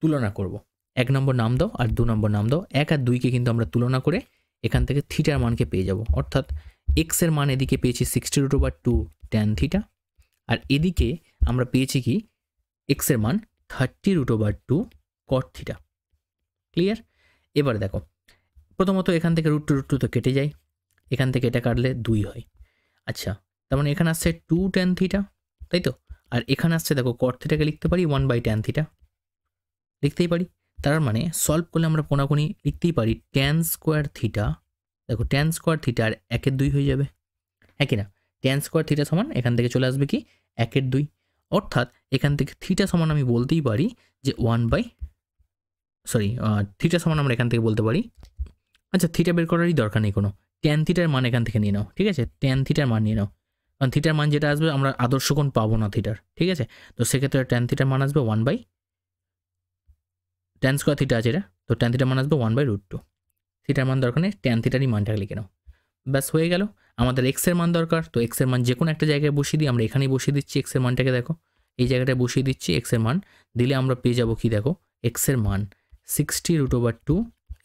তুলনা করব। 1 নম্বর নাম দাও আর 2 নম্বর নাম দাও। 1 আর 2কে কিন্তু আমরা তুলনা করে এখান থেকে থিটার মানকে পেয়ে যাব। অর্থাৎ এক্সের মান এদিকে পেয়েছি 60√2 ট্যান থিটা, আর এদিকে আমরা পেয়েছি কি এক্সের মান 30√2 কট থিটা। ক্লিয়ার? এবার দেখো, প্রথমত এখান থেকে √2 তো কেটে যায়, এখান থেকে এটা কাটলে 2 হয়। আচ্ছা, তার মানে এখানে আসছে 2 ট্যান থিটা, তাই তো? আর এখানে আসছে দেখো কট থিটাকে লিখতে পারি 1/tan থিটা, লিখতেই পারি। তার মানে সলভ করলে আমরা কোনাকুনি লিখতেই পারি ট্যান স্কোয়ার থিটা, দেখো ট্যান স্কোয়ার থিটা আর 1/2 হয়ে যাবে, হ্যাঁ কি না? ট্যান স্কোয়ার থিটা সমান এখান থেকে চলে আসবে কি 1/2, অর্থাৎ এখান থেকে থিটা সমান আমি বলতেই পারি যে থিটা সমান আমরা এখান থেকে বলতে পারি, আচ্ছা থিটা বের করারই দরকার নেই কোনো, ট্যান থিটার মান এখান থেকে নিয়ে নাও, ঠিক আছে? ট্যান থিটার মান নিয়ে নাও, কারণ থিটার মান যেটা আসবে আমরা আদর্শ কোণ পাবো না থিটার, ঠিক আছে? তো সেক্ষেত্রে ট্যান থিটার মান আসবে ট্যান স্কোয়ার থিটা আছে এটা, তো ট্যান থিটার মান আসবে 1/√2, থিটার মান দরকার নেই, ট্যান থিটারই মানটাকে লিখে নাও, ব্যাস হয়ে গেল। আমাদের এক্সের মান দরকার, তো এক্সের মান যে কোনো একটা জায়গায় বসিয়ে দিই, আমরা এখানেই বসিয়ে দিচ্ছি এক্সের মানটাকে, দেখো এই জায়গাটায় বসিয়ে দিচ্ছি এক্সের মান, দিলে আমরা পেয়ে যাবো কি, দেখো এক্সের মান 60√2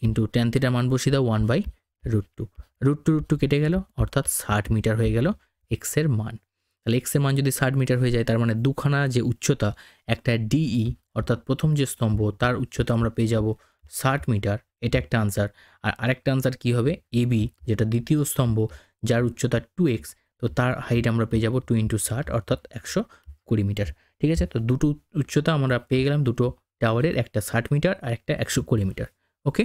ইন্টু ট্যান থিটার মান বসিয়ে দাও 1/√2, √2 কেটে গেল, অর্থাৎ 60 মিটার হয়ে গেল এক্সের মান। তাহলে এক্সের মান যদি 60 মিটার হয়ে যায়, তার মানে দুখানা যে উচ্চতা, একটা ডিই অর্থাৎ প্রথম যে স্তম্ভ তার উচ্চতা আমরা পেয়ে যাব 60 মিটার, এটা একটা আনসার। আর আরেকটা আনসার কি হবে, এবি যেটা দ্বিতীয় স্তম্ভ যার উচ্চতা 2x, তো তার হাইট আমরা পেয়ে যাব 2 × 60 অর্থাৎ 120 মিটার, ঠিক আছে। তো দুটো উচ্চতা আমরা পেয়ে গেলাম, দুটো টাওয়ারের, একটা 60 মিটার আর একটা 120 মিটার, ওকে।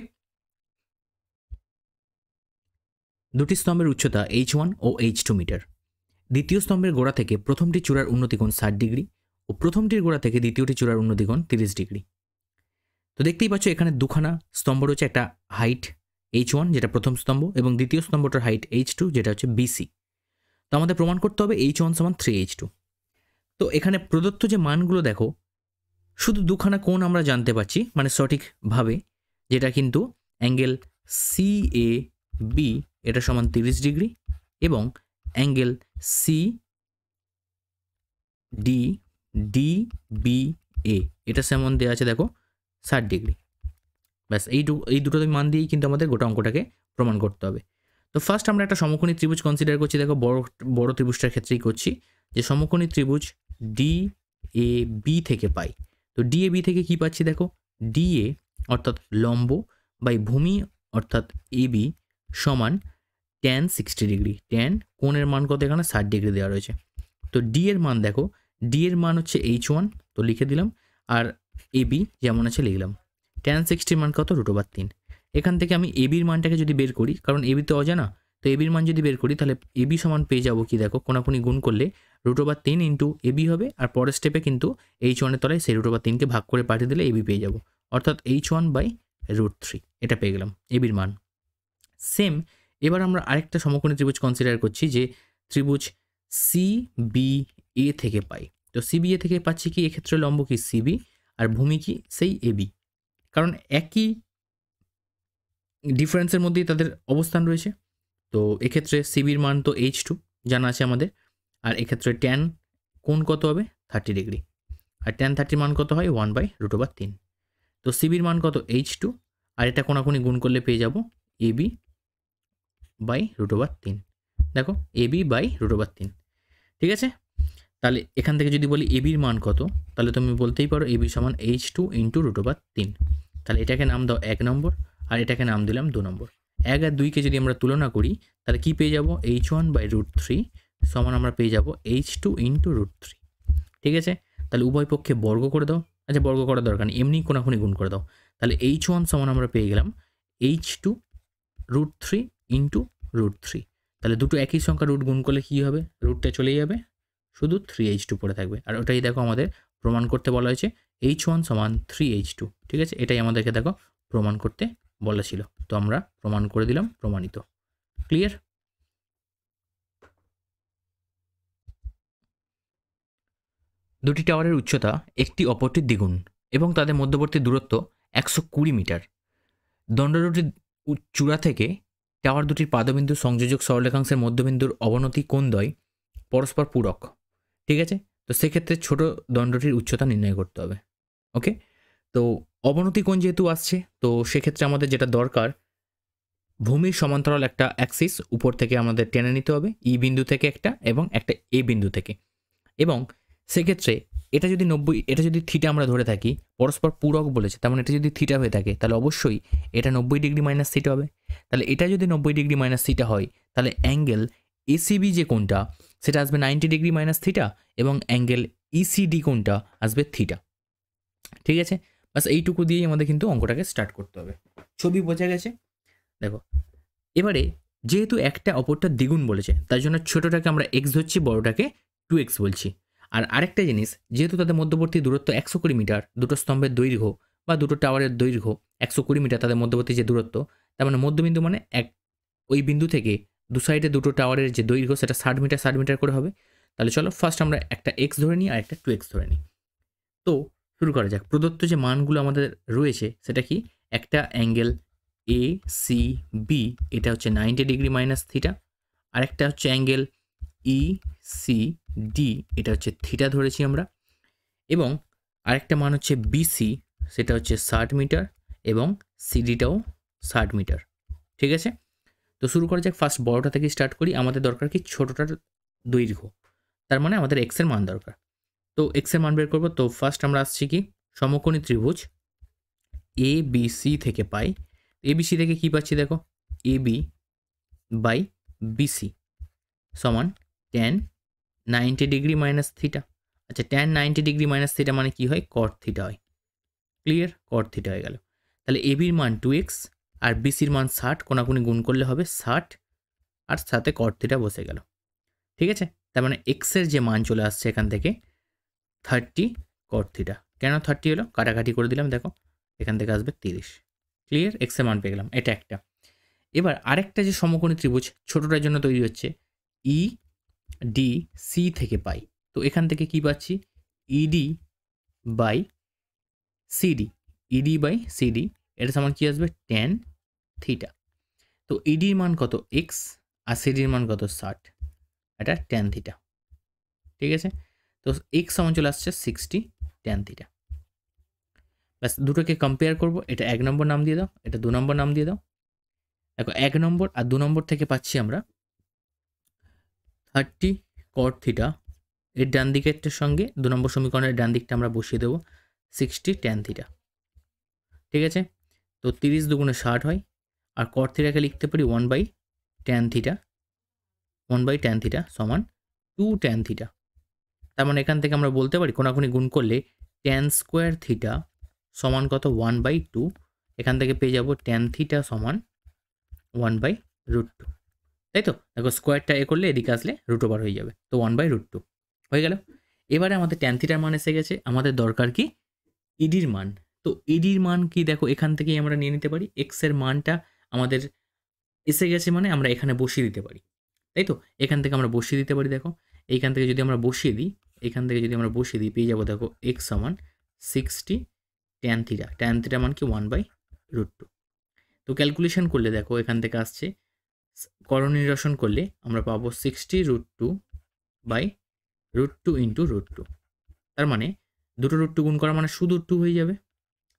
দুটি স্তম্ভের উচ্চতা h1 ও h2 মিটার। দ্বিতীয় স্তম্ভের গোড়া থেকে প্রথমটি চূড়ার উন্নতিকোণ 60 ডিগ্রি ও প্রথমটির গোড়া থেকে দ্বিতীয়টি চূড়ার উন্নতিকোণ 30 ডিগ্রি। তো দেখতেই পাচ্ছ এখানে দুখানা স্তম্ভ রয়েছে, একটা হাইট h1 যেটা প্রথম স্তম্ভ, এবং দ্বিতীয় স্তম্ভটার হাইট h2 যেটা হচ্ছে বিসি। তো আমাদের প্রমাণ করতে হবে h1 সমান 3h2। তো এখানে প্রদত্ত যে মানগুলো দেখো, শুধু দুখানা কোণ আমরা জানতে পারছি মানে সঠিকভাবে, যেটা কিন্তু অ্যাঙ্গেল CAB এটা সমান 30 ডিগ্রি, এবং অ্যাঙ্গেল CDBA এটা সমান দেওয়া আছে দেখো 60 ডিগ্রি। ব্যাস এই দুটো মান দিয়েই কিন্তু আমাদের গোটা অঙ্কটাকে প্রমাণ করতে হবে। তো ফার্স্ট আমরা একটা সমকোণী ত্রিভুজ কনসিডার করছি, দেখো বড় ত্রিভুজটার ক্ষেত্রেই করছি, যে সমকোণী ত্রিভুজ DAB থেকে পাই। তো DAB থেকে কি পাচ্ছি, দেখো DA অর্থাৎ লম্ব বাই ভূমি অর্থাৎ AB সমান ট্যান 60 ডিগ্রি, ট্যান কোণের মান কত এখানে 60 ডিগ্রি দেওয়া রয়েছে। তো ডি এর মান দেখো, ডি এর মান হচ্ছে h1, তো লিখে দিলাম, আর এবি যেমন আছে লিখলাম, ট্যান 60 মান কত √3। এখান থেকে আমি এবির মানটাকে যদি বের করি, কারণ এবি তো অজানা, তো এবির মান যদি বের করি তাহলে এবি সমান পেয়ে যাবো কি, দেখো কোনাকুনি গুণ করলে √3 ইন্টু এবি হবে, আর পরের স্টেপে কিন্তু h1 এর তলায় সেই √3কে ভাগ করে পাঠিয়ে দিলে এবি পেয়ে যাবো, অর্থাৎ h1/√3 এটা পেয়ে গেলাম এবির মান। সেম এবার আমরা আরেকটা সমকোণী ত্রিভুজ কনসিডার করছি, যে ত্রিভুজ CBA এ থেকে পাই। তো সিবি এ থেকে পাচ্ছি কি, এক্ষেত্রে লম্ব কি সিবি আর ভূমি কি সেই এবি, কারণ একই ডিফারেন্সের মধ্যেই তাদের অবস্থান রয়েছে। তো এক্ষেত্রে সিবির মান তো H2 জানা আছে আমাদের, আর এক্ষেত্রে ট্যান কোণ কত হবে 30 ডিগ্রি, আর ট্যান 30 মান কত হয় 1/√3। তো সিবির মান কত H2, আর এটা কোনাকুনি গুণ করলে পেয়ে যাব AB/√3। দেখো AB/√3, ঠিক আছে। তাহলে এখান থেকে যদি বলি এবির মান কত, তাহলে তুমি বলতেই পারো এবি সমান H2 × √3। তাহলে এটাকে নাম দাও 1 নম্বর, আর এটাকে নাম দিলাম 2 নম্বর। 1 আর 2কে যদি আমরা তুলনা করি তাহলে কি পেয়ে যাব, H1/√3 সমান আমরা পেয়ে যাব H2 × √3, ঠিক আছে। তাহলে উভয় পক্ষে বর্গ করে দাও। আচ্ছা, বর্গ করার দরকার নেই, এমনি কোনাকুনি গুণ করে দাও। তাহলে H1 সমান আমরা পেয়ে গেলাম H2√3 × √3। তাহলে দুটো একই সংখ্যা রুট গুণ করলে কী হবে, রুটটা চলে যাবে, শুধু 3H2 পড়ে থাকবে। আর ওটাই দেখো আমাদের প্রমাণ করতে বলা হয়েছে, H1 সমান 3H2, ঠিক আছে। এটাই আমাদেরকে দেখো প্রমাণ করতে বলা ছিল, তো আমরা প্রমাণ করে দিলাম, প্রমাণিত। ক্লিয়ার? দুটি টাওয়ারের উচ্চতা একটি অপরটির দ্বিগুণ এবং তাদের মধ্যবর্তী দূরত্ব 120 মিটার। দণ্ডরুটির চূড়া থেকে টাওয়ার দুটির পাদবিন্দু সংযোজক সরলরেখাংশের মধ্যবিন্দুর অবনতি কোণদ্বয় পরস্পর পূরক, ঠিক আছে। তো সেক্ষেত্রে ছোট দণ্ডটির উচ্চতা নির্ণয় করতে হবে। ওকে, তো অবনতি কোণ যেহেতু আসছে, তো সেক্ষেত্রে আমাদের যেটা দরকার, ভূমির সমান্তরাল একটা অ্যাক্সিস উপর থেকে আমাদের টেনে নিতে হবে, ই বিন্দু থেকে একটা এবং একটা এ বিন্দু থেকে। এবং সেক্ষেত্রে এটা যদি 90, এটা যদি থিটা আমরা ধরে থাকি, পরস্পর পূরক বলেছে, তেমন এটা যদি থিটা হয়ে থাকে তাহলে অবশ্যই এটা 90 ডিগ্রি মাইনাস থিটা হবে। তাহলে এটা যদি 90 ডিগ্রি মাইনাস থিটা হয়, তাহলে অ্যাঙ্গেল এসিবি যে কোণটা সেটা আসবে 90 ডিগ্রি মাইনাস থিটা, এবং অ্যাঙ্গেল ইসিডি কোণটা আসবে থিটা, ঠিক আছে। বাস এইটুকু দিয়েই আমাদের কিন্তু অঙ্কটাকে স্টার্ট করতে হবে। ছবি বোঝা গেছে? দেখো, এবারে যেহেতু একটা অপরটা দ্বিগুণ বলেছে, তার জন্য ছোটোটাকে আমরা এক্স ধরছি, বড়োটাকে 2x বলছি। আর আরেকটা জিনিস, যেহেতু তাদের মধ্যবর্তী দূরত্ব 120 মিটার, দুটো স্তম্ভের দৈর্ঘ্য বা দুটো টাওয়ারের দৈর্ঘ্য 120 মিটার, তাদের মধ্যবর্তী যে দূরত্ব, তার মানে মধ্যবিন্দু মানে ওই বিন্দু থেকে দু সাইডে দুটো টাওয়ারের যে দৈর্ঘ্য সেটা 60 মিটার 60 মিটার করে হবে। তাহলে চলো ফার্স্ট আমরা একটা এক্স ধরে নিই আর একটা 2x ধরে নিই। তো শুরু করা যাক। প্রদত্ত যে মানগুলো আমাদের রয়েছে সেটা কি, একটা অ্যাঙ্গেল এ সি বি, এটা হচ্ছে 90 ডিগ্রি মাইনাস থিটা, আরেকটা হচ্ছে অ্যাঙ্গেল ই সি ডি, এটা হচ্ছে থিটা ধরেছি আমরা, এবং আরেকটা মান হচ্ছে বিসি, সেটা হচ্ছে 60 মিটার, এবং সিডিটাও 60 মিটার, ঠিক আছে। তো শুরু করা যাক, ফার্স্ট বড়টা থেকে স্টার্ট করি। আমাদের দরকার কি, ছোটোটার দৈর্ঘ্য, তার মানে আমাদের এক্সের মান দরকার। তো এক্সের মান বের করবো। তো ফার্স্ট আমরা আসছি কি, সমকোণী ত্রিভুজ এ বি সি থেকে পাই। এ বি সি থেকে কী পাচ্ছি দেখো, এ বি বাই বিসি সমান ট্যান 90 ডিগ্রি মাইনাস থিটা। আচ্ছা, ট্যান 90 ডিগ্রি মাইনাস থিটা মানে কি হয়, কট থিটা হয়। ক্লিয়ার? কট থিটা হয়ে গেল। তাহলে এ বির মান 2x আর বিসির মান 60, কোনাকুনি গুণ করলে হবে 60, আর সাথে কট থিটা বসে গেল, ঠিক আছে। তার মানে এক্সের যে মান চলে আসছে এখান থেকে 30 কট থিটা। কেন 30 হলো, কাটাকাটি করে দিলাম, দেখো এখান থেকে আসবে 30। ক্লিয়ার? এক্সের মান পেয়ে গেলাম, এটা একটা। এবার আরেকটা যে সমকোণী ত্রিভুজ ছোটোটার জন্য তৈরি হচ্ছে, ই ডি সি থেকে পাই। তো এখান থেকে কি পাচ্ছি, ED by CD, ED by CD, এটা সমান কি আসবে, ট্যান থিটা। তো ইডির মান কত, এক্স, আর সিডির মান কত, 60, এটা ট্যান থিটা, ঠিক আছে। তো এক্স সমান চলে আসছে 60 ট্যান থিটা। ব্যাস, দুটোকে কম্পেয়ার করবো, এটা 1 নম্বর নাম দিয়ে দাও, এটা 2 নম্বর নাম দিয়ে দাও। দেখো 1 নম্বর আর 2 নম্বর থেকে পাচ্ছি আমরা 30 কট থিটা, এর ডান দিকেরটার সঙ্গে 2 নম্বর সমীকরণের ডান দিকটা আমরা বসিয়ে দেবো 60 ট্যান থিটা, ঠিক আছে। তো 30 দুগুণে 60 হয়, আর কট থিটাকে লিখতে পারি 1/tan থিটা, 1/tan থিটা সমান 2 ট্যান থিটা। তার মানে এখান থেকে আমরা বলতে পারি কোনাকুনি গুণ করলে ট্যান স্কোয়ার থিটা সমান কত, 1/2। এখান থেকে পেয়ে যাব ট্যান থিটা সমান 1/√2, তাই তো। দেখো স্কোয়ারটা এ করলে এদিকে আসলে √ওভার হয়ে যাবে, তো 1/√2 হয়ে গেল। এবারে আমাদের ট্যান থিটার মান এসে গেছে, আমাদের দরকার কি, ইডির মান। তো ইডির মান কি, দেখো এখান থেকেই আমরা নিয়ে নিতে পারি, এক্সের মানটা আমাদের এসে গেছে মানে আমরা এখানে বসিয়ে দিতে পারি, তাই তো। এখান থেকে আমরা বসিয়ে দিতে পারি, দেখো এইখান থেকে যদি আমরা বসিয়ে দিই এখান থেকে যদি আমরা বসিয়ে দিই পেয়ে যাবো দেখো x সমান 60 tan থিটা। tan থিটা মান কি 1/√2। তো ক্যালকুলেশন করলে দেখো এখান থেকে আসছে করণ নিরসন করলে আমরা পাবো 60√2/√2 ইন্টু √2। তার মানে দুটো √2 গুণ করা মানে শুধু 2 হয়ে যাবে,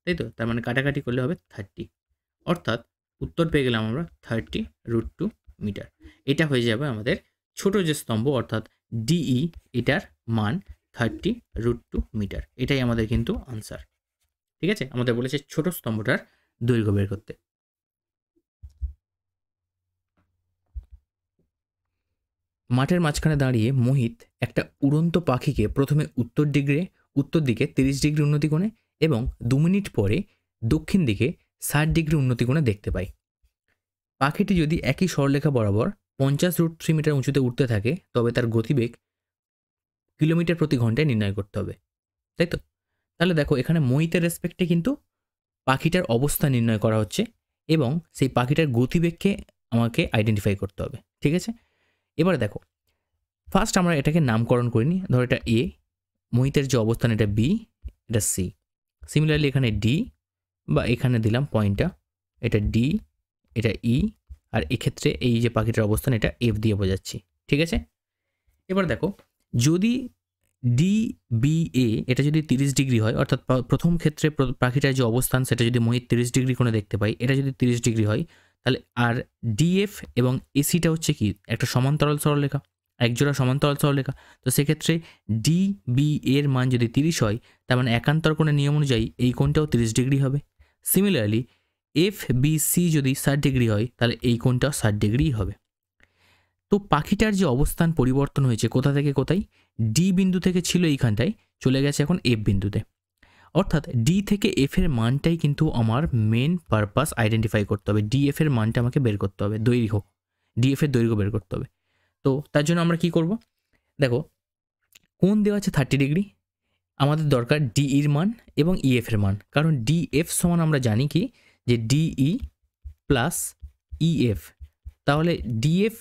তাই তো? তার মানে কাটাকাটি করলে হবে 30, অর্থাৎ উত্তর পেয়ে গেলাম আমরা 30√2 মিটার। এটা হয়ে যাবে আমাদের ছোট যে স্তম্ভ অর্থাৎ ডিই, এটার মান 30√2 মিটার। এটাই আমাদের কিন্তু আনসার। ঠিক আছে, আমাদের বলেছে ছোট স্তম্ভটার দৈর্ঘ্য বের করতে। মাঠের মাঝখানে দাঁড়িয়ে মোহিত একটা উড়ন্ত পাখিকে প্রথমে উত্তর দিকে 30 ডিগ্রি উন্নতি কোণে এবং 2 মিনিট পরে দক্ষিণ দিকে 60 ডিগ্রি উন্নতি কোণে দেখতে পাই। পাখিটি যদি একই সরলরেখা বরাবর 50√3 মিটার উঁচুতে উঠতে থাকে তবে তার গতিবেগ কিলোমিটার প্রতি ঘন্টায় নির্ণয় করতে হবে, তাই তো? তাহলে দেখো এখানে মোহিতের রেসপেক্টে কিন্তু পাখিটার অবস্থা নির্ণয় করা হচ্ছে এবং সেই পাখিটার গতিবেগকে আমাকে আইডেন্টিফাই করতে হবে। ঠিক আছে, এবারে দেখো ফার্স্ট আমরা এটাকে নামকরণ করিনি। ধরো এটা এ, মোহিতের যে অবস্থান এটা বি, এটা সি। সিমিলারলি এখানে ডি, বা এখানে দিলাম পয়েন্টটা, এটা ডি, এটা ই, আর এক্ষেত্রে এই যে পাখিটার অবস্থান এটা এফ দিয়ে বোঝাচ্ছি। ঠিক আছে, এবার দেখো যদি ডি বি এ এটা যদি 30 ডিগ্রি হয়, অর্থাৎ প্রথম ক্ষেত্রে পাখিটার যে অবস্থান সেটা যদি মোহিত 30 ডিগ্রি কোণে দেখতে পাই, এটা যদি 30 ডিগ্রি হয়, তাহলে আর ডিএফ এবং এসিটা হচ্ছে কি একটা সমান্তরাল সরলরেখা, একজোড়া সমান্তরাল সরলরেখা। তো সেক্ষেত্রে ডি বি এর মান যদি 30 হয়, তার মানে একান্তর কোণের নিয়ম অনুযায়ী এই কোণটাও 30 ডিগ্রি হবে। সিমিলারলি এফ বি সি যদি 60 ডিগ্রি হয়, তাহলে এই কোণটাও 60 ডিগ্রি হবে। তো পাখিটার যে অবস্থান পরিবর্তন হয়েছে কোথা থেকে কোথায়, ডি বিন্দু থেকে ছিল এইখানটায়, চলে গেছে এখন এফ বিন্দুতে। অর্থাৎ ডি থেকে এফ এর মানটাই কিন্তু আমার মেন পারপাস আইডেন্টিফাই করতে হবে। ডিএফ এর মানটা আমাকে বের করতে হবে, দৈর্ঘ্য, ডিএফ এর দৈর্ঘ্য বের করতে হবে। তো তার জন্য আমরা কি করব, দেখো কোণ দেওয়া আছে 30 ডিগ্রি, আমাদের দরকার ডিইর মান এবং ইএফ এর মান। কারণ ডিএফ সমান আমরা জানি কি যে ডিই প্লাস ইএফ। তাহলে ডিএফ,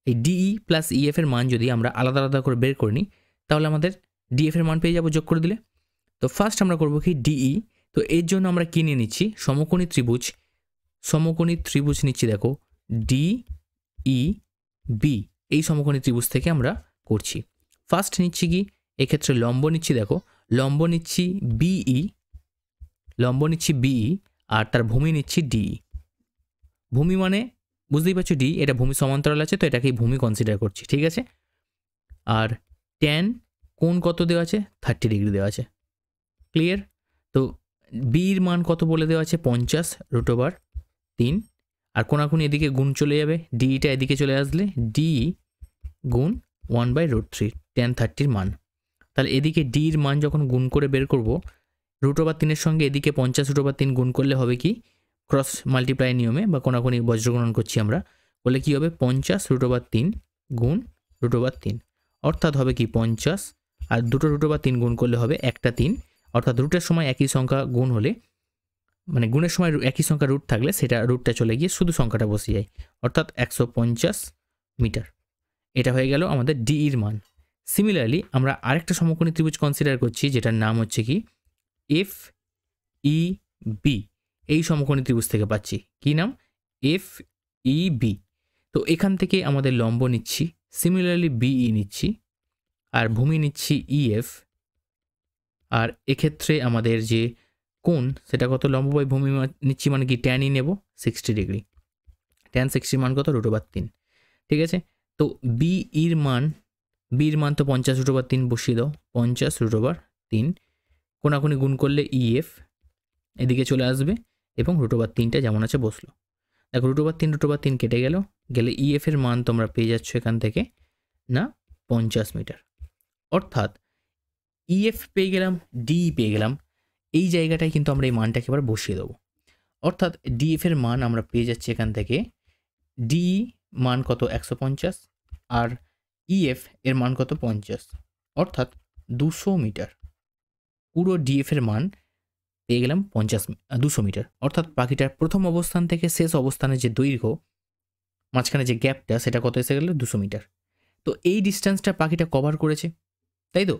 এই ডিই প্লাস ইএফ এর মান যদি আমরা আলাদা আলাদা করে বের করে নিই, তাহলে আমাদের ডিএফ এর মান পেয়ে যাবো যোগ করে দিলে। তো ফার্স্ট আমরা করবো কি ডিই, তো এর জন্য আমরা কি নিয়ে নিচ্ছি, সমকোণী ত্রিভুজ নিচ্ছি। দেখো ডিই বি, এই সমকোণী ত্রিভুজ থেকে আমরা করছি। ফার্স্ট নিচ্ছি কি, এক্ষেত্রে লম্ব নিচ্ছি। দেখো লম্ব নিচ্ছি বিই, আর তার ভূমি নিচ্ছি ডিই। ভূমি মানে বুঝতেই পারছো ডি, এটা ভূমি সমান্তরাল আছে, তো এটাকেই ভূমি কনসিডার করছি। ঠিক আছে, আর ট্যান কোণ কত দেওয়া আছে, 30 ডিগ্রি দেওয়া আছে। ক্লিয়ার? তো বির মান কত বলে দেওয়া আছে, 50√3, আর কোনাকুনি এদিকে গুণ চলে যাবে, ডিটা এদিকে চলে আসলে ডি গুণ 1/√3 ট্যান 30 মান। তাহলে এদিকে ডির মান যখন গুণ করে বের করব, √3 সঙ্গে এদিকে 50√3 গুণ করলে হবে কি, ক্রস মাল্টিপ্লাই নিয়মে বা কোনাকুনি বজ্রগণন করছি আমরা, বলে কি হবে 50√3 গুণ √3, অর্থাৎ হবে কি 50, আর দুটো √3 গুণ করলে হবে একটা 3, অর্থাৎ রুটের সময় একই সংখ্যা গুণ হলে, মানে গুণের সময় একই সংখ্যা রুট থাকলে সেটা রুটটা চলে গিয়ে শুধু সংখ্যাটা বসে যায়, অর্থাৎ 150 মিটার। এটা হয়ে গেল আমাদের ডিইর মান। সিমিলারলি আমরা আরেকটা সমকোণী ত্রিভুজ কনসিডার করছি, যেটার নাম হচ্ছে কি এফ ই বি। এই সমকোণী ত্রিভুজ থেকে পাচ্ছি কি নাম, এফ ই বি। তো এখান থেকে আমাদের লম্ব নিচ্ছি, সিমিলারলি বিই নিচ্ছি, আর ভূমি নিচ্ছি ইএফ, আর এক্ষেত্রে আমাদের যে কোণ সেটা কত, লম্ব বাই ভূমি নিচ্ছি মানে কি ট্যানই নেব 60 ডিগ্রি। ট্যান 60 মান কত, √3। ঠিক আছে, তো বির মান তো 50√3 বসিয়ে দাও, 50√3, কোনাকুনি গুণ করলে ইএফ এদিকে চলে আসবে এবং √3টা যেমন আছে বসলো। দেখো √3 কেটে গেলে ইএফ এর মান তোমরা পেয়ে যাচ্ছ এখান থেকে না 50 মিটার। অর্থাৎ ইএফ পেয়ে গেলাম, ডিই পেয়ে গেলাম, এই জায়গাটায় কিন্তু আমরা এই মানটাকে এবার বসিয়ে দেবো। অর্থাৎ ডিএফ এর মান আমরা পেয়ে যাচ্ছি এখান থেকে, ডিই মান কত 150, আর ইএফ এর মান কত 50, অর্থাৎ 200 মিটার। পুরো ডিএফ এর মান পেয়ে গেলাম 200 মিটার। অর্থাৎ পাখিটার প্রথম অবস্থান থেকে শেষ অবস্থানের যে দৈর্ঘ্য, মাঝখানে যে গ্যাপটা, সেটা কত এসে গেল 200 মিটার। তো এই ডিস্টেন্সটা পাখিটা কভার করেছে, তাই তো?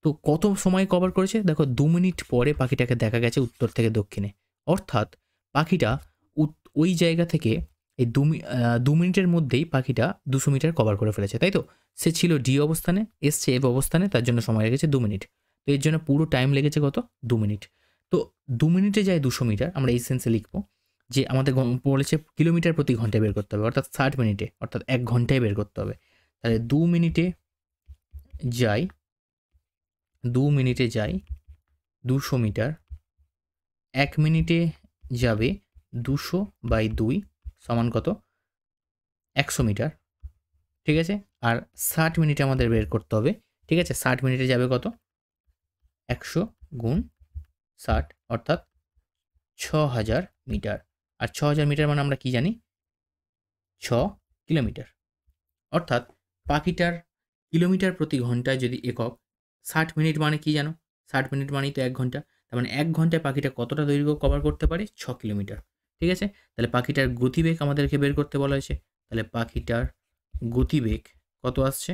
তো কত সময় কভার করেছে দেখো, 2 মিনিট পরে পাখিটাকে দেখা গেছে উত্তর থেকে দক্ষিণে, অর্থাৎ পাখিটা ওই জায়গা থেকে এই 2 মিনিটের মধ্যেই পাখিটা 200 মিটার কভার করে ফেলেছে, তাই তো? সে ছিল ডি অবস্থানে, এসছে এফ অবস্থানে, তার জন্য সময় লেগেছে 2 মিনিট। তো এর জন্য পুরো টাইম লেগেছে কত? 2 মিনিট। তো 2 মিনিটে যায় 200 মিটার, আমরা এই সেন্সে লিখবো যে আমাদের বলেছে কিলোমিটার প্রতি ঘন্টায় বের করতে হবে, অর্থাৎ 60 মিনিটে, অর্থাৎ 1 ঘন্টায় বের করতে হবে। তাহলে 2 মিনিটে যাই 200 মিটার, 1 মিনিটে যাবে 200/2 সমান কত? 100 মিটার, ঠিক আছে? আর 60 মিনিটে আমাদের বের করতে হবে, ঠিক আছে? 60 মিনিটে যাবে কত? 100 গুণ 60, অর্থাৎ 6000 মিটার। আর 6000 মিটার মানে আমরা কি জানি? 6 কিলোমিটার। অর্থাৎ পাখিটার কিলোমিটার প্রতি ঘন্টায় যদি একক, 60 মিনিট মানে কি জানো? 60 মিনিট মানেই তো 1 ঘন্টা। তার মানে 1 ঘন্টায় পাখিটা কতটা দৈর্ঘ্য কভার করতে পারে? 6 কিলোমিটার, ঠিক আছে? তাহলে পাখিটার গতিবেগ আমাদেরকে বের করতে বলা হয়েছে। তাহলে পাখিটার গতিবেগ কত আসছে?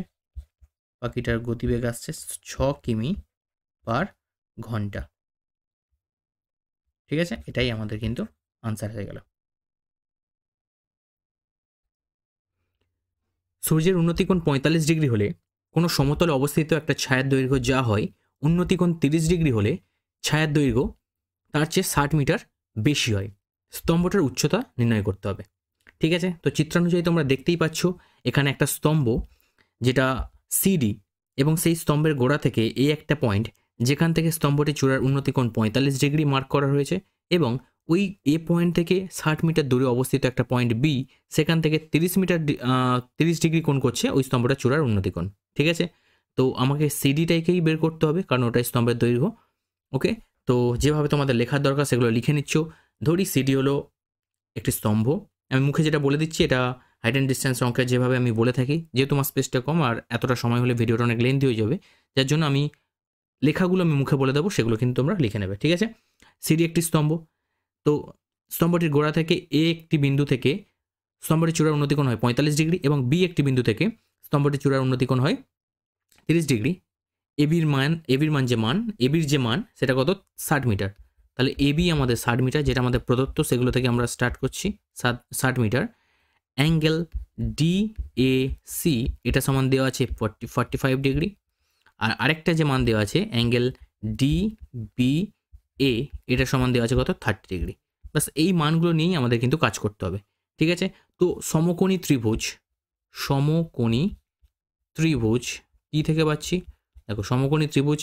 পাখিটার গতিবেগ আসছে 6 কিমি পার ঘন্টা, ঠিক আছে? এটাই আমাদের কিন্তু আনসার হয়ে গেল। সূর্যের উন্নতিকোণ 45 ডিগ্রি হলে কোনো সমতলে অবস্থিত একটা ছায়ার দৈর্ঘ্য যা হয়, উন্নতিকোণ 30 ডিগ্রি হলে ছায়ার দৈর্ঘ্য তার চেয়ে 60 মিটার বেশি হয়। স্তম্ভটার উচ্চতা নির্ণয় করতে হবে, ঠিক আছে? তো চিত্রানুযায়ী তোমরা দেখতেই পাচ্ছ এখানে একটা স্তম্ভ যেটা সিডি, এবং সেই স্তম্ভের গোড়া থেকে এই একটা পয়েন্ট যেখান থেকে স্তম্ভটি চূড়ার উন্নতিকোণ 45 ডিগ্রি মার্ক করা হয়েছে, এবং ওই এ পয়েন্ট থেকে 60 মিটার দূরে অবস্থিত একটা পয়েন্ট বি, সেখান থেকে 30 ডিগ্রি কোণ করছে ওই স্তম্ভটা চূড়ার উন্নতিকোণ, ঠিক আছে? তো আমাকে সিডিটাকেই বের করতে হবে, কারণ ওটাই স্তম্ভের দৈর্ঘ্য। ওকে, তো যেভাবে তোমাদের লেখার দরকার সেগুলো লিখে নিচ্ছ। ধরি সিডি হলো একটি স্তম্ভ, আমি মুখে যেটা বলে দিচ্ছি এটা হাইট অ্যান্ড ডিস্টেন্স অঙ্কের যেভাবে আমি বলে থাকি, যেহেতু আমার স্পেসটা কম আর এতটা সময় হলে ভিডিওটা অনেক লেন্থি হয়ে যাবে, যার জন্য আমি লেখাগুলো আমি মুখে বলে দেবো, সেগুলো কিন্তু তোমরা লিখে নেবে, ঠিক আছে? সিডি একটি স্তম্ভ, তো স্তম্ভটির গোড়া থেকে এ একটি বিন্দু থেকে স্তম্ভটির চূড়ার উন্নতিকোণ হয় 45 ডিগ্রি, এবং বি একটি বিন্দু থেকে স্তম্ভটির চূড়ার উন্নতিকোণ হয় 30 ডিগ্রি। এবির যে মান সেটা কত? 60 মিটার। তাহলে এবি আমাদের 60 মিটার, যেটা আমাদের প্রদত্ত সেগুলো থেকে আমরা স্টার্ট করছি। 60 metre. Angle D A C এটা সমান দেওয়া আছে 45 ডিগ্রি। আর আরেকটা যে মান দেওয়া আছে অ্যাঙ্গেল ডি বি এ এটা সমান দেওয়া আছে কত? 30 ডিগ্রি। বাস এই মানগুলো নিয়েই আমাদের কিন্তু কাজ করতে হবে, ঠিক আছে? তো সমকোণী ত্রিভুজ কি থেকে পাচ্ছি? দেখো, সমকোণী ত্রিভুজ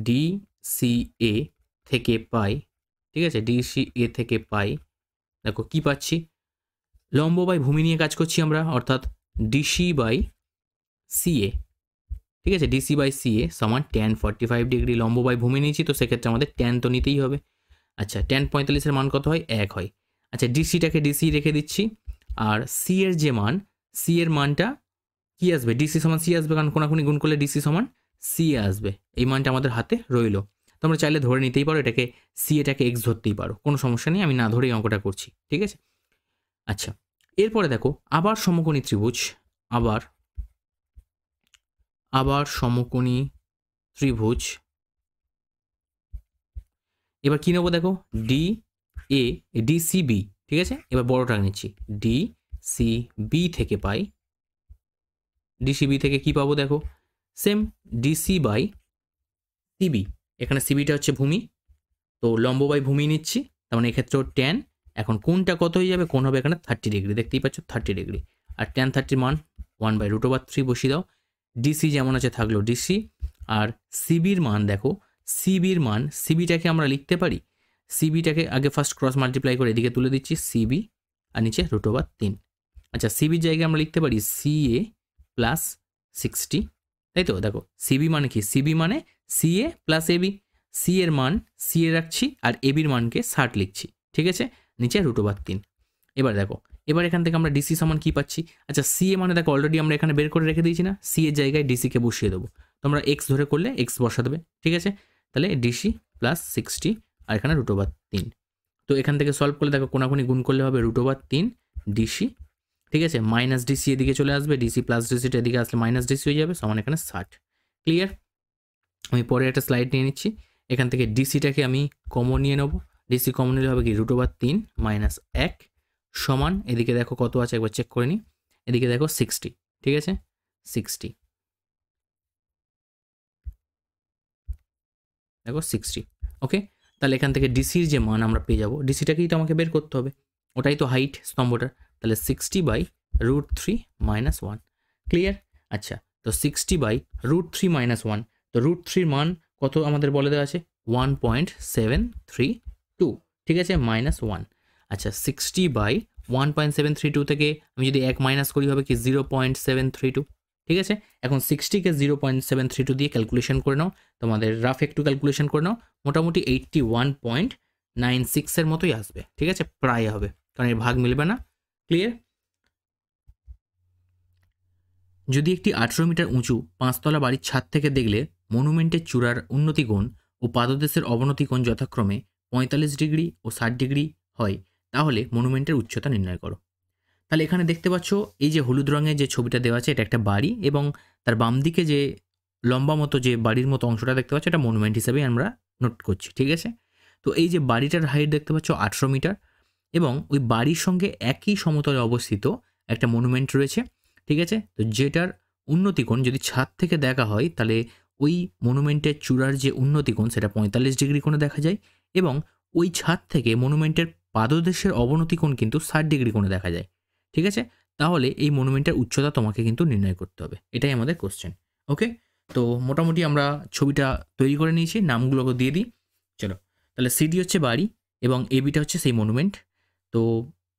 ডি সি এ থেকে পাই, ঠিক আছে? ডিসি এ থেকে পাই। দেখো কি পাচ্ছি? লম্ব বাই ভূমি নিয়ে কাজ করছি আমরা, অর্থাৎ ডিসি বাই সিএ, ঠিক আছে? ডিসি বাই সিএ সমান tan 45 ডিগ্রি। লম্ব বাই ভূমি নিয়েছি, তো সেক্ষেত্রে আমাদের ট্যান তো নিতেই হবে। আচ্ছা, tan 45-এর মান কত হয়? 1 হয়। আচ্ছা, ডিসিটাকে ডিসি রেখে দিচ্ছি, আর সি এর যে মান, সি এর মানটা কি আসবে? ডিসি সমান সি আসবে, কারণ কোনাকুনি গুণ করলে ডিসি সমান সি আসবে। এই মানটা আমাদের হাতে রইলো। তোমরা চাইলে ধরে নিতেই পারো, এটাকে সি এটাকে এক্স ধরতেই পারো, কোনো সমস্যা নেই, আমি না ধরেই অঙ্কটা করছি, ঠিক আছে? আচ্ছা, এরপরে দেখো আবার সমকোণী ত্রিভুজ, আবার সমকোণী ত্রিভুজ। এবার কি নেবো? দেখো ডি এ ডিসিবি, ঠিক আছে? এবার বড়টা নিচ্ছি, ডিসিবি থেকে পাই। ডিসিবি থেকে কি পাবো? দেখো সেম ডিসি বাই সিবি, এখানে সিবিটা হচ্ছে ভূমি, তো লম্ব বাই ভূমি নিচ্ছি, তার মানে এক্ষেত্রেও ট্যান। এখন কোনটা কত হয়ে যাবে? কোন হবে এখানে 30 ডিগ্রি, দেখতেই পাচ্ছ 30 ডিগ্রি। আর ট্যান 30 মান 1/√3 বসিয়ে দাও। ডিসি যেমন আছে থাকলো ডিসি, আর সিবির মান দেখো, সিবিটাকে আমরা লিখতে পারি, সিবিটাকে আগে ফার্স্ট ক্রস মাল্টিপ্লাই করে এদিকে তুলে দিচ্ছি সিবি, আর নিচে √3। আচ্ছা, সিবির জায়গায় আমরা লিখতে পারি সিএ প্লাস 60, তাই তো? দেখো সিবি মানে কি? সিবি মানে সিএ প্লাস এবি। সি এর মান সিএ রাখছি, আর এবির মানকে 60 লিখছি, ঠিক আছে? নিচে √3। এবার দেখো, এবার এখান থেকে আমরা ডিসি সমান কি পাচ্ছি? আচ্ছা, সিএ মানে দেখো অলরেডি আমরা এখানে বের করে রেখে দিয়েছি না? সি এর জায়গায় ডিসিকে বসিয়ে দেবো, তোমরা এক্স ধরে করলে এক্স বসা দেবে, ঠিক আছে? তাহলে ডিসি প্লাস 60 আর এখানে √3। তো এখান থেকে সলভ করলে দেখো কোনাকুনি গুণ করলে হবে √3 ডিসি, ঠিক আছে, মাইনাস ডিসি এদিকে চলে আসবে, ডিসি প্লাস ডিসিটা এদিকে আসলে মাইনাস ডিসি হয়ে যাবে, সমান এখানে 60। ক্লিয়ার? আমি পরে একটা স্লাইড নিয়ে নিচ্ছি, এখান থেকে ডিসিটাকে আমি কমন নিয়ে নেবো, ডিসি কমন নিলে হবে কি √3 মাইনাস 1 সমান, এদিকে দেখো কত আছে একবার চেক করে নিই, এদিকে দেখো 60, ঠিক আছে 60, দেখো 60। ওকে, তাহলে এখান থেকে ডিসির যে মান আমরা পেয়ে যাবো, ডিসিটাকেই তো আমাকে বের করতে হবে, ওটাই তো হাইট স্তম্ভটার, তাহলে 60/√3 মাইনাস 1। ক্লিয়ার? আচ্ছা, তো 60/√3 মাইনাস 1, তো √3 মান কত আমাদের বলে দেওয়া আছে 1.732, ঠিক আছে মাইনাস 1। আচ্ছা, 60/1.732 থেকে আমি যদি 1 মাইনাস করি হবে কি 0.732, ঠিক আছে। এখন 60কে 0.732 দিয়ে ক্যালকুলেশন করে নাও, তোমাদের রাফ একটু ক্যালকুলেশন করে নাও, মোটামুটি 81.96 এর মতোই আসবে, ঠিক আছে, প্রায় হবে, কারণ এর ভাগ মিলবে না। ক্লিয়ার? যদি একটি 18 মিটার উঁচু 5তলা বাড়ির ছাদ থেকে দেখলে মনুমেন্টের চূড়ার উন্নতি কোণ ও পাদদেশের অবনতি কোণ যথাক্রমে 45 ডিগ্রি ও 60 ডিগ্রি হয়, তাহলে মনুমেন্টের উচ্চতা নির্ণয় করো। তাহলে এখানে দেখতে পাচ্ছ এই যে হলুদ রঙের যে ছবিটা দেওয়া আছে, এটা একটা বাড়ি, এবং তার বাম দিকে যে লম্বা মতো যে বাড়ির মতো অংশটা দেখতে পাচ্ছ, এটা মনুমেন্ট হিসেবেই আমরা নোট করছি, ঠিক আছে। তো এই যে বাড়িটার হাইট দেখতে পাচ্ছ 18 মিটার, এবং ওই বাড়ির সঙ্গে একই সমতলে অবস্থিত একটা মনুমেন্ট রয়েছে, ঠিক আছে। তো যেটার উন্নতিকোণ যদি ছাদ থেকে দেখা হয়, তাহলে ওই মনুমেন্টের চূড়ার যে উন্নতিকোণ সেটা 45 ডিগ্রি কোণে দেখা যায়, এবং ওই ছাদ থেকে মনুমেন্টের পাদদেশের অবনতিকোণ কিন্তু 60 ডিগ্রি কোণে দেখা যায়, ঠিক আছে। তাহলে এই মনুমেন্টের উচ্চতা তোমাকে কিন্তু নির্ণয় করতে হবে, এটাই আমাদের কোশ্চেন। ওকে, তো মোটামুটি আমরা ছবিটা তৈরি করে নিয়েছি, নামগুলোকে দিয়ে দিই। চলো, তাহলে সিডি হচ্ছে বাড়ি এবং এবিটা হচ্ছে সেই মনুমেন্ট। তো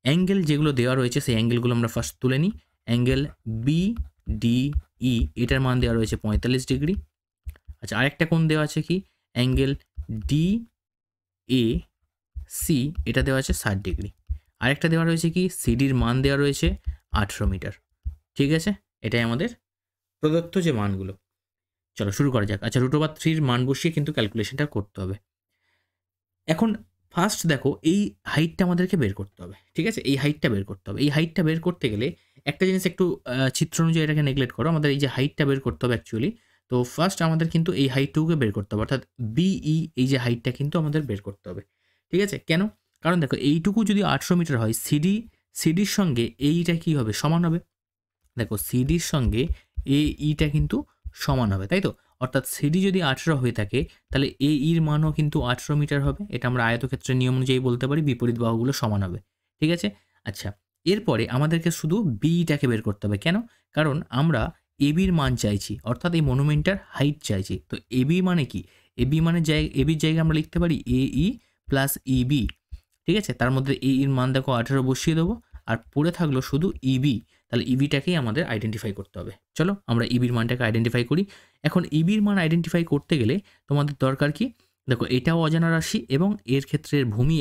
অ্যাঙ্গেল যেগুলো দেওয়া রয়েছে সেই অ্যাঙ্গেলগুলো আমরা ফার্স্ট তুলে নিই। অ্যাঙ্গেল BDE এটার মান দেওয়া রয়েছে 45 ডিগ্রি। আচ্ছা, আরেকটা কোণ দেওয়া আছে কি অ্যাঙ্গেল DAC, এটা দেওয়া আছে 60 ডিগ্রি। আরেকটা দেওয়া রয়েছে কি সিডির মান দেওয়া রয়েছে 18 মিটার, ঠিক আছে। এটাই আমাদের প্রদত্ত যে মানগুলো। চলো শুরু করা যাক। আচ্ছা, √3 মান বসিয়ে কিন্তু ক্যালকুলেশনটা করতে হবে। এখন ফার্স্ট দেখো এই হাইটটা আমাদেরকে বের করতে হবে, ঠিক আছে, এই হাইটটা বের করতে হবে। এই হাইটটা বের করতে গেলে একটা জিনিস একটু চিত্র অনুযায়ী এটাকে নেগলেক্ট করো, আমাদের এই যে হাইটটা বের করতে হবে অ্যাকচুয়ালি। তো ফার্স্ট আমাদের কিন্তু এই হাইটটুকুকে বের করতে হবে, অর্থাৎ BE এই যে হাইটটা কিন্তু আমাদের বের করতে হবে, ঠিক আছে। কেন? কারণ দেখো এইটুকু যদি 18 মিটার হয়, সিডির সঙ্গে এইটা কি হবে সমান হবে, দেখো সিডির সঙ্গে এইটা কিন্তু সমান হবে, তাই তো। অর্থাৎ সিডি যদি 18 হয়ে থাকে, তাহলে এর মানও কিন্তু 18 মিটার হবে। এটা আমরা আয়তক্ষেত্রের নিয়ম অনুযায়ী বলতে পারি, বিপরীত বাহুগুলো সমান হবে, ঠিক আছে। আচ্ছা, এরপরে আমাদেরকে শুধু বিটাকে বের করতে হবে। কেন? কারণ আমরা এবির মান চাইছি, অর্থাৎ এই মনুমেন্টটার হাইট চাইছি। তো এবি মানে কি, এবির জায়গায় আমরা লিখতে পারি AE প্লাস EB, ঠিক আছে। তার মধ্যে এর মান দেখো 18 বসিয়ে দেবো, আর পড়ে থাকলো শুধু ইবি। তাহলে ইবিটাকেই আমাদের আইডেন্টিফাই করতে হবে। চলো আমরা ইবির মানটাকে আইডেন্টিফাই করি। এখন ইবির মান আইডেন্টিফাই করতে গেলে তোমাদের দরকার কি, দেখো এটাও অজানা রাশি এবং এর ক্ষেত্রে ভূমি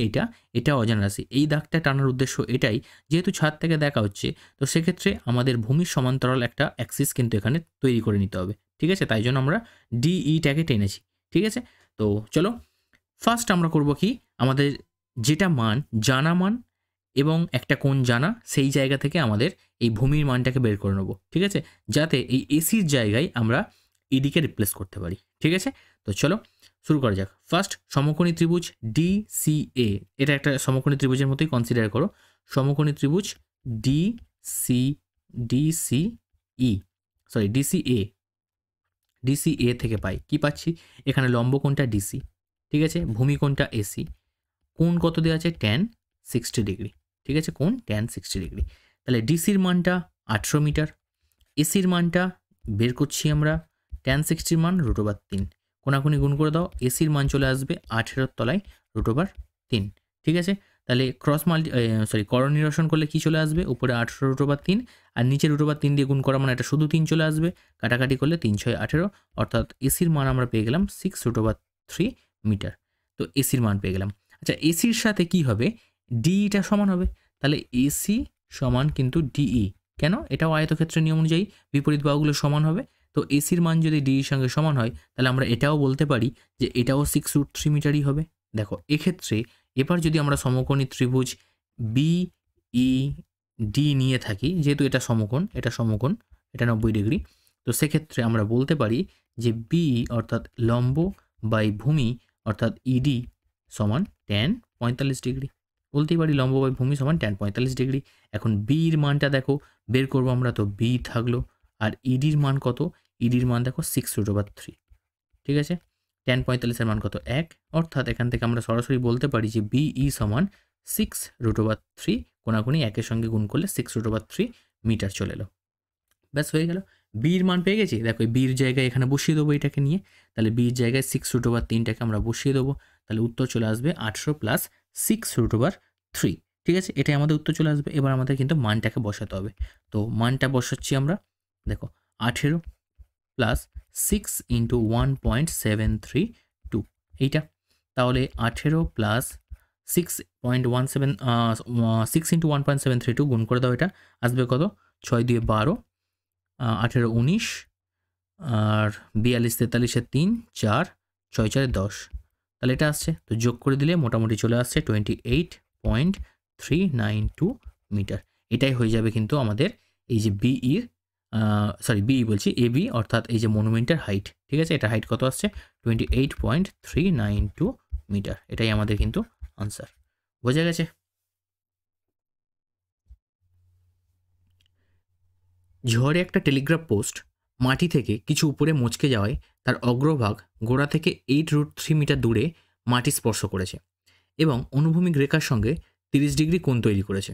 এটাও অজানা রাশি। এই দাগটা টানার উদ্দেশ্য এটাই, যেহেতু ছাদ থেকে দেখা হচ্ছে, তো সেক্ষেত্রে আমাদের ভূমির সমান্তরাল একটা অ্যাক্সিস কিন্তু এখানে তৈরি করে নিতে হবে, ঠিক আছে। তাই জন্য আমরা ডিইটাকে টেনেছি, ঠিক আছে। তো চলো ফার্স্ট আমরা করব কি, আমাদের যেটা মান জানা মান এবং একটা কোণ জানা, সেই জায়গা থেকে আমাদের এই ভূমির মানটাকে বের করে নেব, ঠিক আছে, যাতে এই এসির জায়গায় আমরা ইডিকে রিপ্লেস করতে পারি, ঠিক আছে। তো চলো শুরু করা যাক। ফার্স্ট সমকোণী ত্রিভুজ DCA, এটা একটা সমকোণী ত্রিভুজের মতোই কনসিডার করো। সমকোণী ত্রিভুজ DCA থেকে পাই কি পাচ্ছি, এখানে লম্ব কোণটা DC, ঠিক আছে, ভূমি কোণটা AC, কোণ কত দেওয়া আছে tan 60 ডিগ্রি, ঠিক আছে, কোণ tan 60 ডিগ্রি। তাহলে ডিসির মানটা 18 মিটার, এসির মানটা বের করছি আমরা, tan 60 মান √3, কোনাকুনি গুণ করে দাও, এসির মান চলে আসবে 18 তলায় √3, ঠিক আছে। তাহলে করণ নিরসন করলে কি চলে আসবে, উপরে 18 √3 আর নিচে √3 দিয়ে গুণ করা মানে এটা শুধু 3 চলে আসবে, কাটাকাটি করলে 3 6 18, অর্থাৎ এসির মান আমরা পেয়ে গেলাম 6√3 মিটার। তো এসির মান পেয়ে গেলাম। আচ্ছা, এসির সাথে কি হবে, ডিইটা সমান হবে, তাহলে এসি সমান কিন্তু ডিই। কেন? এটাও আয়তক্ষেত্রের নিয়ম অনুযায়ী বিপরীত বাহুগুলো সমান হবে। তো এসির মান যদি ডিইর সঙ্গে সমান হয়, তাহলে আমরা এটাও বলতে পারি যে এটাও 6√3 মিটারই হবে। দেখো এক্ষেত্রে এবার যদি আমরা সমকোণী ত্রিভুজ ডি নিয়ে থাকি, যেহেতু এটা সমকোণ, এটা 90 ডিগ্রি, তো সেক্ষেত্রে আমরা বলতে পারি যে বি অর্থাৎ লম্ব বাই ভূমি অর্থাৎ ইডি সমান ট্যান 45 ডিগ্রি। বলতেই পারি লম্ব বাই ভূমি সমান ট্যান 45 ডিগ্রি। এখন বির মানটা দেখো বের করবো আমরা, তো বি থাকলো, আর ইডির মান কত? ইডির মান দেখো 6√3, ঠিক আছে। ট্যান 45-এর মান কত? 1, অর্থাৎ এখান থেকে আমরা সরাসরি বলতে পারি যে বিই সমান 6√3, কোনাকুনি 1-এর সঙ্গে গুণ করলে 6√3 মিটার চলে এলো। ব্যাস হয়ে গেল। বির মান পেয়ে গেছি, দেখো এই বির জায়গায় এখানে বসিয়ে দেবো এটাকে নিয়ে, তাহলে বির জায়গায় 6√3টাকে আমরা বসিয়ে দেবো, তাহলে উত্তর চলে আসবে 18 + 6√3, ঠিক আছে। এটাই আমাদের উত্তর চলে আসবে। এবার আমাদের কিন্তু মানটাকে বসাতে হবে, তো মানটা বসাচ্ছি আমরা। দেখো 18 + 6 × 1.732, এইটা। তাহলে 18 + 6.17 6 × 1.732 গুণ করে দাও, এটা আসবে কত? 6 দিয়ে 12, 18 19, আর 42 43 3, 4 6 4 10, তাহলে এটা আসছে। তো যোগ করে দিলে মোটামুটি চলে আসছে 28.392 মিটার। এটাই হয়ে যাবে কিন্তু আমাদের এই যে বিই বলছি এবি, অর্থাৎ এই যে মনুমেন্টের হাইট, ঠিক আছে। এটা হাইট কত আসছে? 28.392 মিটার। এটাই আমাদের কিন্তু আনসার। বোঝা গেছে? ঝড়ে একটা টেলিগ্রাফ পোস্ট মাটি থেকে কিছু উপরে মচকে যাওয়ায় তার অগ্রভাগ গোড়া থেকে 8√3 মিটার দূরে মাটি স্পর্শ করেছে এবং অনুভূমিক রেখার সঙ্গে 30 ডিগ্রি কোণ তৈরি করেছে।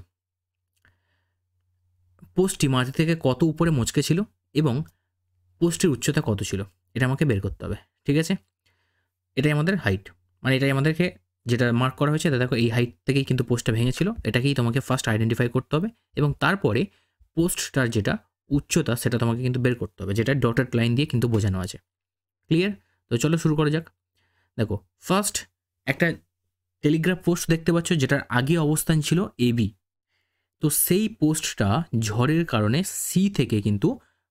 পোস্টটি মাটি থেকে কত উপরে মচকে ছিল এবং পোস্টের উচ্চতা কত ছিল, এটা আমাকে বের করতে হবে, ঠিক আছে। এটাই আমাদের হাইট, মানে এটাই আমাদেরকে যেটা মার্ক করা হয়েছে, দেখো এই হাইট থেকেই কিন্তু পোস্টটা ভেঙেছিল, এটাকেই তোমাকে ফার্স্ট আইডেন্টিফাই করতে হবে এবং তারপরে পোস্টটার যেটা উচ্চতা সেটা তোমাকে কিন্তু বের করতে হবে, যেটা ডটেড লাইন দিয়ে কিন্তু বোঝানো আছে। ক্লিয়ার? তো চলো শুরু করা যাক। দেখো ফার্স্ট একটা টেলিগ্রাফ পোস্ট দেখতে পাচ্ছ যেটার আগে অবস্থান ছিল এবি, তো সেই পোস্টটা ঝড়ের কারণে সি থেকে কিন্তু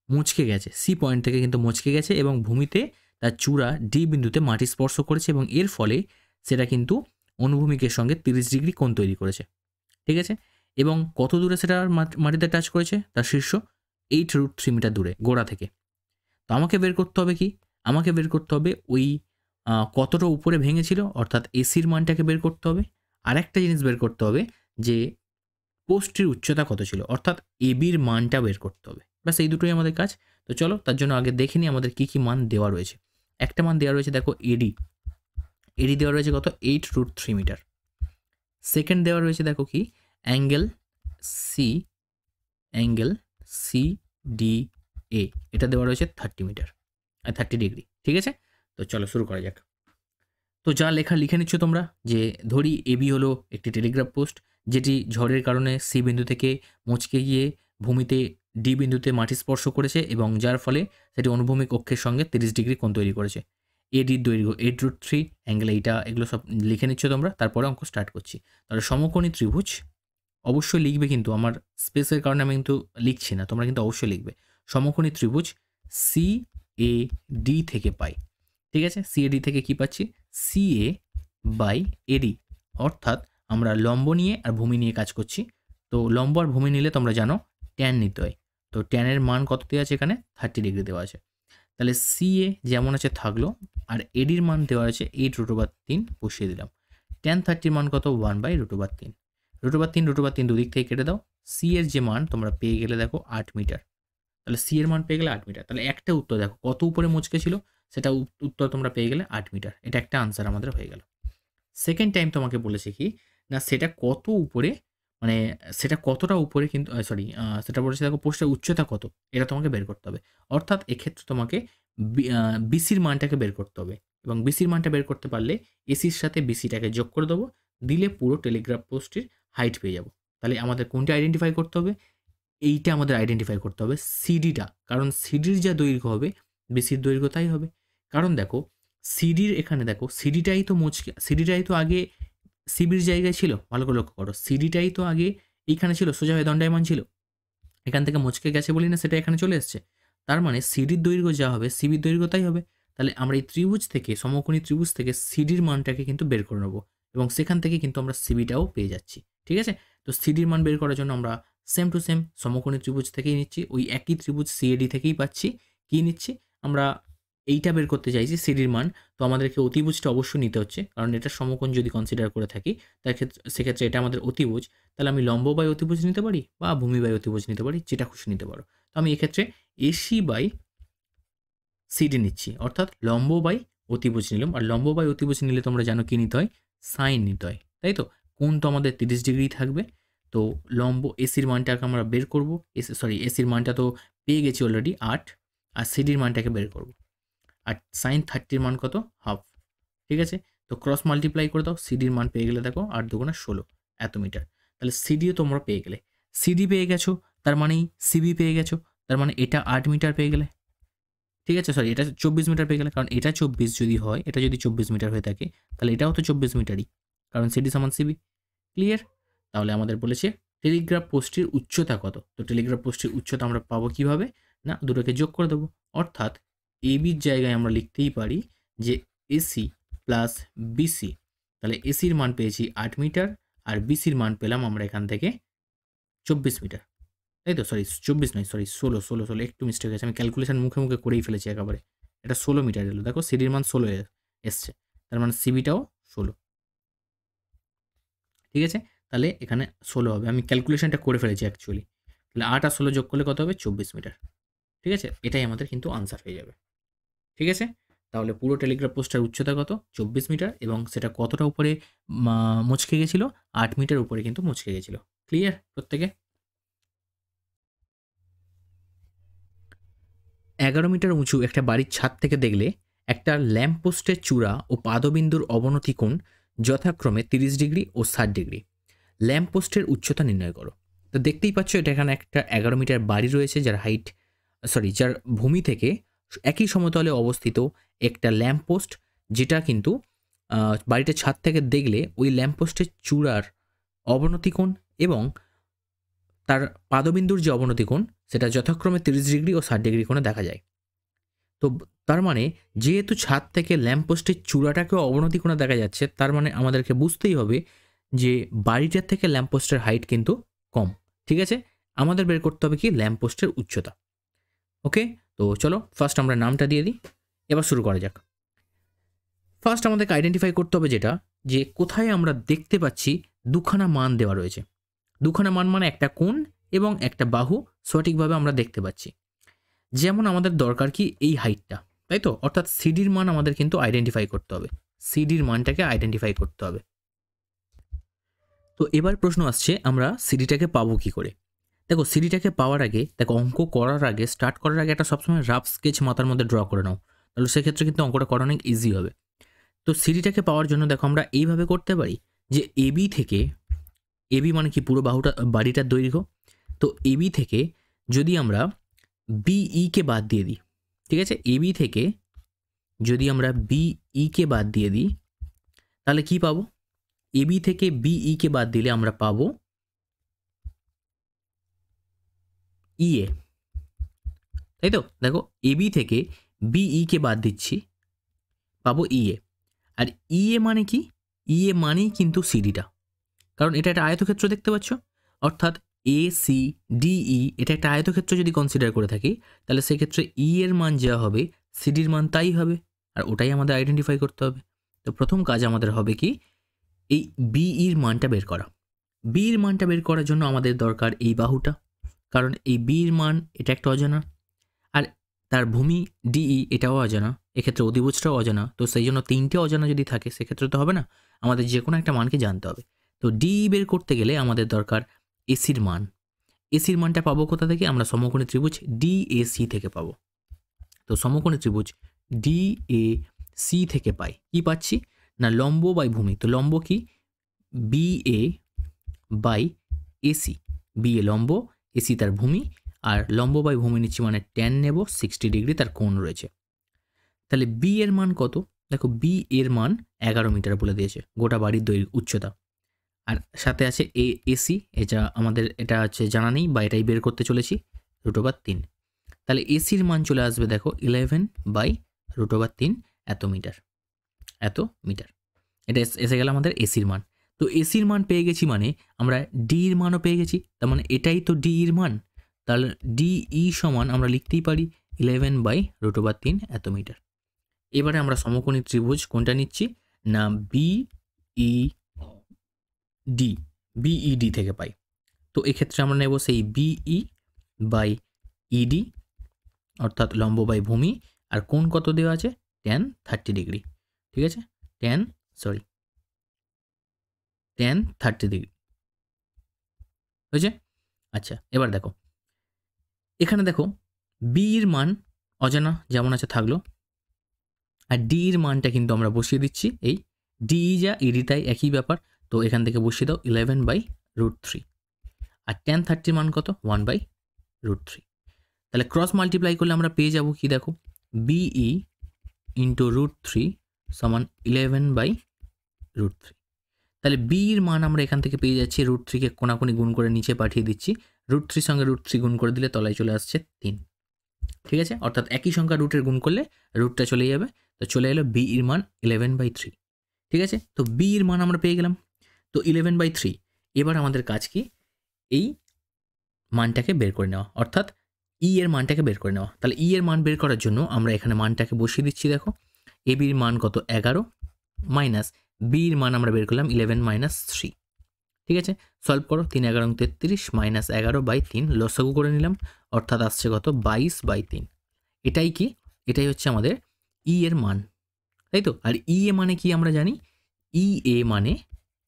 মুচকে গেছে, সি পয়েন্ট থেকে কিন্তু মুচকে গেছে এবং ভূমিতে তার চূড়া ডি বিন্দুতে মাটি স্পর্শ করেছে এবং এর ফলে সেটা কিন্তু অনুভূমিকের সঙ্গে 30 ডিগ্রি কোণ তৈরি করেছে, ঠিক আছে। এবং কত দূরে সেটা মাটিতে টাচ করেছে? তার শীর্ষ 8√3 মিটার দূরে গোড়া থেকে। তো আমাকে বের করতে হবে কি? আমাকে বের করতে হবে ওই কতটা উপরে ভেঙেছিল, অর্থাৎ এসির মানটাকে বের করতে হবে। আর একটা জিনিস বের করতে হবে যে পোস্টটির উচ্চতা কত ছিল, অর্থাৎ এবির মানটা বের করতে হবে। ব্যাস এই দুটোই আমাদের কাজ। তো চলো তার জন্য আগে দেখে নিই আমাদের কী কী মান দেওয়া রয়েছে। একটা মান দেওয়া রয়েছে, দেখো এডি দেওয়া রয়েছে কত? 8√3 মিটার। সেকেন্ড দেওয়া রয়েছে দেখো কি, অ্যাঙ্গেল সি ডি এ, এটা দেওয়া রয়েছে 30 মিটার, 30 ডিগ্রি, ঠিক আছে। তো চলো শুরু করা যাক। তো যা লেখা লিখে নিচ্ছ তোমরা, যে ধরি এবি হলো একটি টেলিগ্রাফ পোস্ট যেটি ঝড়ের কারণে সি বিন্দু থেকে মুচকে গিয়ে ভূমিতে ডি বিন্দুতে মাটি স্পর্শ করেছে এবং যার ফলে সেটি অনুভূমিক অক্ষের সঙ্গে 30 ডিগ্রি কোণ তৈরি করেছে। এডির দৈর্ঘ্য 8√3, অ্যাঙ্গেল এইটা, এগুলো সব লিখে নিচ্ছ তোমরা। তারপরে অঙ্ক স্টার্ট করছি। তাহলে সমকোণী ত্রিভুজ অবশ্যই লিখবে, কিন্তু আমার স্পেসের কারণে আমি কিন্তু লিখছি না, তোমরা কিন্তু অবশ্যই লিখবে। সমকোণী ত্রিভুজ সি এ ডি থেকে পাই, ঠিক আছে। সি এ ডি থেকে কী পাচ্ছি? সিএ বাই এডি, অর্থাৎ আমরা লম্ব নিয়ে আর ভূমি নিয়ে কাজ করছি। তো লম্ব আর ভূমি নিলে তোমরা জানো ট্যান নিতে হয়, তো ট্যানের মান কত দেওয়া আছে এখানে? 30 ডিগ্রি দেওয়া আছে। তাহলে সিএ যেমন আছে থাকলো, আর এডির মান দেওয়া আছে 8√3, বসিয়ে দিলাম। ট্যান 30 মান কত? 1/√3। √3 দুদিক থেকে কেটে দাও। সি এর যে মান তোমরা পেয়ে গেলে দেখো 8 মিটার, তাহলে সি এর মান পেয়ে গেলে 8 মিটার। তাহলে একটা উত্তর দেখো কত উপরে মুচকে ছিল, সেটা উত্তর তোমরা পেয়ে গেলে 8 মিটার। এটা একটা আনসার আমাদের হয়ে গেল। সেকেন্ড টাইম তোমাকে বলেছে কি না, সেটা কত উপরে, মানে সেটা কতটা উপরে, কিন্তু সেটা বলেছে দেখো পোস্টের উচ্চতা কত, এটা তোমাকে বের করতে হবে। অর্থাৎ এক্ষেত্রে তোমাকে বিসির মানটাকে বের করতে হবে এবং বিসির মানটা বের করতে পারলে এসির সাথে বিসিটাকে যোগ করে দেবো, দিলে পুরো টেলিগ্রাফ পোস্টের হাইট পেয়ে যাব। তাহলে আমাদের কোনটা আইডেন্টিফাই করতে হবে? এইটা আমাদের আইডেন্টিফাই করতে হবে, সিডিটা, কারণ সিডির যা দৈর্ঘ্য হবে বিসির দৈর্ঘ্য তাই হবে। কারণ দেখো সিডির এখানে দেখো সিডিটাই তো আগে সিবির জায়গায় ছিল, ভালো করে লক্ষ্য করো, সিডিটাই তো আগে এইখানে ছিল, সোজা হয়ে দণ্ডায়মান ছিল, এখান থেকে মুচকে গেছে বলি না সেটা এখানে চলে এসছে। তার মানে সিডির দৈর্ঘ্য যা হবে সিবির দৈর্ঘ্য তাই হবে। তাহলে আমরা এই ত্রিভুজ থেকে, সমকোণী ত্রিভুজ থেকে সিডির মানটাকে কিন্তু বের করে নেবো এবং সেখান থেকে কিন্তু আমরা সিবিটাও পেয়ে যাচ্ছি, ঠিক আছে। তো সিডির মান বের করার জন্য আমরা সেম টু সেম সমকোণী ত্রিভুজ থেকেই নিচ্ছি, ওই একই ত্রিভুজ সিএডি থেকেই পাচ্ছি। কী নিচ্ছি আমরা, এইটা বের করতে চাইছি সিডির মান, তো আমাদেরকে অতিভুজটা অবশ্যই নিতে হচ্ছে, কারণ এটা সমকোণ যদি কনসিডার করে থাকি তার ক্ষেত্রে সেক্ষেত্রে এটা আমাদের অতিভুজ। তাহলে আমি লম্ব বাই অতিভুজ নিতে পারি বা ভূমি বাই অতিভুজ নিতে পারি, যেটা খুশি নিতে পারো। তো আমি এক্ষেত্রে এসি বাই সিডি নিচ্ছি, অর্থাৎ লম্ব বাই অতিভুজ নিলাম। আর লম্ব বাই অতিভুজ নিলে তোমরা জানো কী নিতে হয়, সাইন নিতে হয়, তাই তো। কোণ তো আমাদের 30 ডিগ্রি থাকবে। তো লম্ব এসির মানটাকে আমরা বের করব, এসির মানটা তো পেয়ে গেছি অলরেডি 8, আর সিডির মানটাকে বের করব। আর সাইন 30 মান কত, হাফ, ঠিক আছে। তো ক্রস মাল্টিপ্লাই করে দাও, সিডির মান পেয়ে গেলে দেখো 8 দুগুণা 16 এত মিটার। তাহলে সিডিও তোমরা পেয়ে গেলে, সিডি পেয়ে গেছো তার মানেই সিবি পেয়ে গেছো, তার মানে এটা 8 মিটার পেয়ে গেলে, ঠিক আছে। সরি, এটা 24 মিটার পেয়ে গেলে, কারণ এটা 24 যদি হয়, এটা যদি 24 মিটার হয়ে থাকে তাহলে এটাও তো 24 মিটারই, কারণ সিডি সমান সিবি। ক্লিয়ার? তাহলে আমাদের বলেছে টেলিগ্রাফ পোস্টটির উচ্চতা কত। তো টেলিগ্রাফ পোস্টটির উচ্চতা আমরা পাবো কিভাবে, না দুটোকে যোগ করে দেবো, অর্থাৎ এবির জায়গায় আমরা লিখতেই পারি যে এসি প্লাস বিসি। তাহলে এসির মান পেয়েছি 8 মিটার, আর বিসির মান পেলাম আমরা এখান থেকে 24 মিটার, তাই তো। সরি 24 নয়, সরি 16 একটু মিস্টেক হয়েছে, আমি ক্যালকুলেশন মুখে মুখে করেই ফেলেছি একেবারে। এটা 16 মিটার এলো, দেখো সিডির মান 16 এসছে, তার মানে সিবিটাও 16, ঠিক আছে। তাহলে এখানে 16 হবে, আমি ক্যালকুলেশনটা করে ফেলেছি অ্যাকচুয়ালি। তাহলে 8 আর 16 যোগ করলে কত হবে, 24 মিটার, ঠিক আছে। এটাই আমাদের কিন্তু আনসার হয়ে যাবে, ঠিক আছে। তাহলে পুরো টেলিগ্রাফ পোস্টের উচ্চতা কত, 24 মিটার, এবং সেটা কতটা উপরে মুচকে গেছিলো, 8 মিটার উপরে কিন্তু মুচকে গেছিলো। ক্লিয়ার প্রত্যেকে? 11 মিটার উঁচু একটা বাড়ির ছাদ থেকে দেখলে একটা ল্যাম্প পোস্টের চূড়া ও পাদবিন্দুর অবনতি কোণ যথাক্রমে 30 ডিগ্রি ও 60 ডিগ্রি। ল্যাম্প পোস্টের উচ্চতা নির্ণয় করো। তো দেখতেই পাচ্ছ এটা এখানে একটা 11 মিটার বাড়ি রয়েছে, যার ভূমি থেকে একই সমতলে অবস্থিত একটা ল্যাম্প পোস্ট, যেটা কিন্তু বাড়িটার ছাদ থেকে দেখলে ওই ল্যাম্প পোস্টের চূড়ার অবনতি কোণ এবং তার পাদবিন্দুর যে অবনতি কোণ সেটা যথাক্রমে 30 ডিগ্রি ও 60 ডিগ্রি কোণে দেখা যায়। তো তার মানে যেহেতু ছাদ থেকে ল্যাম্পপোস্টের চূড়াটাকেও অবনতি কোণে দেখা যাচ্ছে, তার মানে আমাদেরকে বুঝতেই হবে যে বাড়িটার থেকে ল্যাম্পপোস্টের হাইট কিন্তু কম, ঠিক আছে। আমাদের বের করতে হবে কি, ল্যাম্পপোস্টের উচ্চতা। ওকে, তো চলো ফার্স্ট আমরা নামটা দিয়ে দিই, এবার শুরু করা যাক। ফার্স্ট আমাদেরকে আইডেন্টিফাই করতে হবে যেটা, যে কোথায় আমরা দেখতে পাচ্ছি দুখানা মান দেওয়া রয়েছে। দুখানা মান মানে একটা কোণ এবং একটা বাহু সঠিকভাবে আমরা দেখতে পাচ্ছি। যেমন আমাদের দরকার কি, এই হাইটটা, তাই তো, অর্থাৎ সিডির মান আমাদের কিন্তু আইডেন্টিফাই করতে হবে, সিডির মানটাকে আইডেন্টিফাই করতে হবে। তো এবার প্রশ্ন আসছে আমরা সিডিটাকে পাবো কি করে। দেখো সিডিটাকে পাওয়ার আগে, দেখো অঙ্ক করার আগে, স্টার্ট করার আগে একটা সবসময় রাফ স্কেচ মাথার মধ্যে ড্র করে নাও, তাহলে সেক্ষেত্রে কিন্তু অঙ্কটা করা অনেক ইজি হবে। তো সিডিটাকে পাওয়ার জন্য দেখো আমরা এইভাবে করতে পারি যে এবি থেকে, এবি মানে কি পুরো বাড়িটার দৈর্ঘ্য, তো এবি থেকে যদি আমরা বিইকে বাদ দিয়ে দিই, ঠিক আছে, এবি থেকে যদি আমরা বিইকে বাদ দিয়ে দিই তাহলে কি পাবো, এবি থেকে বিইকে বাদ দিলে আমরা পাবো ইএ, তাই তো। দেখো এবি থেকে বিইকে বাদ দিচ্ছি, পাবো ইএ। আর ইএ মানে কি, ইএ মানেই কিন্তু সিডিটা, কারণ এটা একটা আয়তক্ষেত্র দেখতে পাচ্ছ, অর্থাৎ এ সি ডিই এটা একটা আয়তক্ষেত্র যদি কনসিডার করে থাকি, তাহলে সেক্ষেত্রে ই এর মান যা হবে সিডির মান তাই হবে, আর ওটাই আমাদের আইডেন্টিফাই করতে হবে। তো প্রথম কাজ আমাদের হবে কি, এই বিইর মানটা বের করা। বিইর মানটা বের করার জন্য আমাদের দরকার এই বাহুটা, কারণ এই বিইর মান এটা একটা অজানা, আর তার ভূমি ডিই এটাও অজানা, এক্ষেত্রে অধিভুজটাও অজানা। তো সেই জন্য তিনটে অজানা যদি থাকে সেক্ষেত্রে তো হবে না, আমাদের যে কোনো একটা মানকে জানতে হবে। তো ডিই বের করতে গেলে আমাদের দরকার এসির মান। এসির মানটা পাবো কোথা থেকে, আমরা সমকোণী ত্রিভুজ ডিএসি থেকে পাবো। তো সমকোণী ত্রিভুজ ডিএসি থেকে পাই, কি পাচ্ছি না, লম্ব বাই ভূমি। তো লম্ব কি, বিএ বাই এসি, বিএ লম্ব, এসি তার ভূমি, আর লম্ব বাই ভূমি নিচ্ছি মানে ট্যান নেব, 60 ডিগ্রি তার কোণ রয়েছে। তাহলে বি এর মান কত, দেখো বি এর মান 11 মিটার বলে দিয়েছে, গোটা বাড়ির উচ্চতা। আর সাথে আছে এসি, এটা আমাদের এটা হচ্ছে জানা নেই বা এটাই বের করতে চলেছি, √3। তাহলে এসির মান চলে আসবে দেখো 11 বাই √3 এত মিটার, এটা এসে গেল আমাদের এসির মান। তো এসির মান পেয়ে গেছি মানে আমরা ডির মানও পেয়ে গেছি, তার মানে এটাই তো ডির মান। তাহলে ডিই সমান আমরা লিখতেই পারি 11/√3 এত মিটার। এবারে আমরা সমকোণী ত্রিভুজ কোনটা নিচ্ছি না বিইডি থেকে পাই। তো এক্ষেত্রে আমরা নেব সেই BE/ED অর্থাৎ লম্ব বাই ভূমি, আর কোণ কত দেওয়া আছে tan 30 ডিগ্রি। ঠিক আছে, tan 30 ডিগ্রি হয়েছে। আচ্ছা, এবার দেখো এখানে দেখো বি এর মান অজানা যেমন আছে থাকলো, আর ডি এর মানটা কিন্তু আমরা বসিয়ে দিচ্ছি এই ডিই যা ইডি তাই একই ব্যাপার। তো এখান থেকে বসিয়ে দাও 11/√3, আর tan 30 মান কত 1/√3। তাহলে ক্রস মাল্টিপ্লাই করলে আমরা পেয়ে যাব কি দেখো বিই ইন্টু √3 সমান 11/√3। তাহলে বি এর মান আমরা এখান থেকে পেয়ে যাচ্ছি √3কে কোনাকুনি গুণ করে নিচে পাঠিয়ে দিচ্ছি, √3 সঙ্গে √3 গুণ করে দিলে তলায় চলে আসছে 3। ঠিক আছে, অর্থাৎ একই সংখ্যা রুটের গুণ করলে রুটটা চলে যাবে, তো চলে এলো বি এর মান 11/3। ঠিক আছে, তো বি এর মান আমরা পেয়ে গেলাম তো 11/3। এবার আমাদের কাজ কি এই মানটাকে বের করে নেওয়া, অর্থাৎ ই এর মানটাকে বের করে নেওয়া। তাহলে ই এর মান বের করার জন্য আমরা এখানে মানটাকে বসিয়ে দিচ্ছি। দেখো এ বির মান কত 11 মাইনাস বি এর মান আমরা বের করলাম 11 - 3। ঠিক আছে, সলভ করো 3 11 33 মাইনাস 11/3 লসাগু করে নিলাম, অর্থাৎ আসছে কত 22/3। এটাই কি, এটাই হচ্ছে আমাদের ই এর মান, তাই তো। আর ই এ মানে কি আমরা জানি, ই এ মানে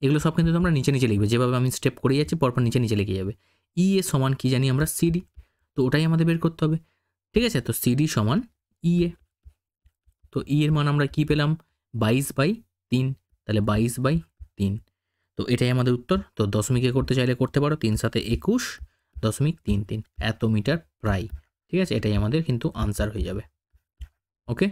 এগুলো সব কিন্তু তোমরা নিচে নিচে লিখবে, যেভাবে আমি স্টেপ করে যাচ্ছি পরপর নিচে নিচে লিখে যাবে। ই এ সমান কি জানি আমরা সিডি, তো ওটাই আমাদের বের করতে হবে। ঠিক আছে, তো সিডি সমান ই এ, তো ই এর মান আমরা কি পেলাম 22/3, তাহলে 22/3। তো এটাই আমাদের উত্তর। তো দশমিকে করতে চাইলে করতে পারো, 3 × 7 = 21.33 এত মিটার প্রায়। ঠিক আছে, এটাই আমাদের কিন্তু আনসার হয়ে যাবে। ওকে।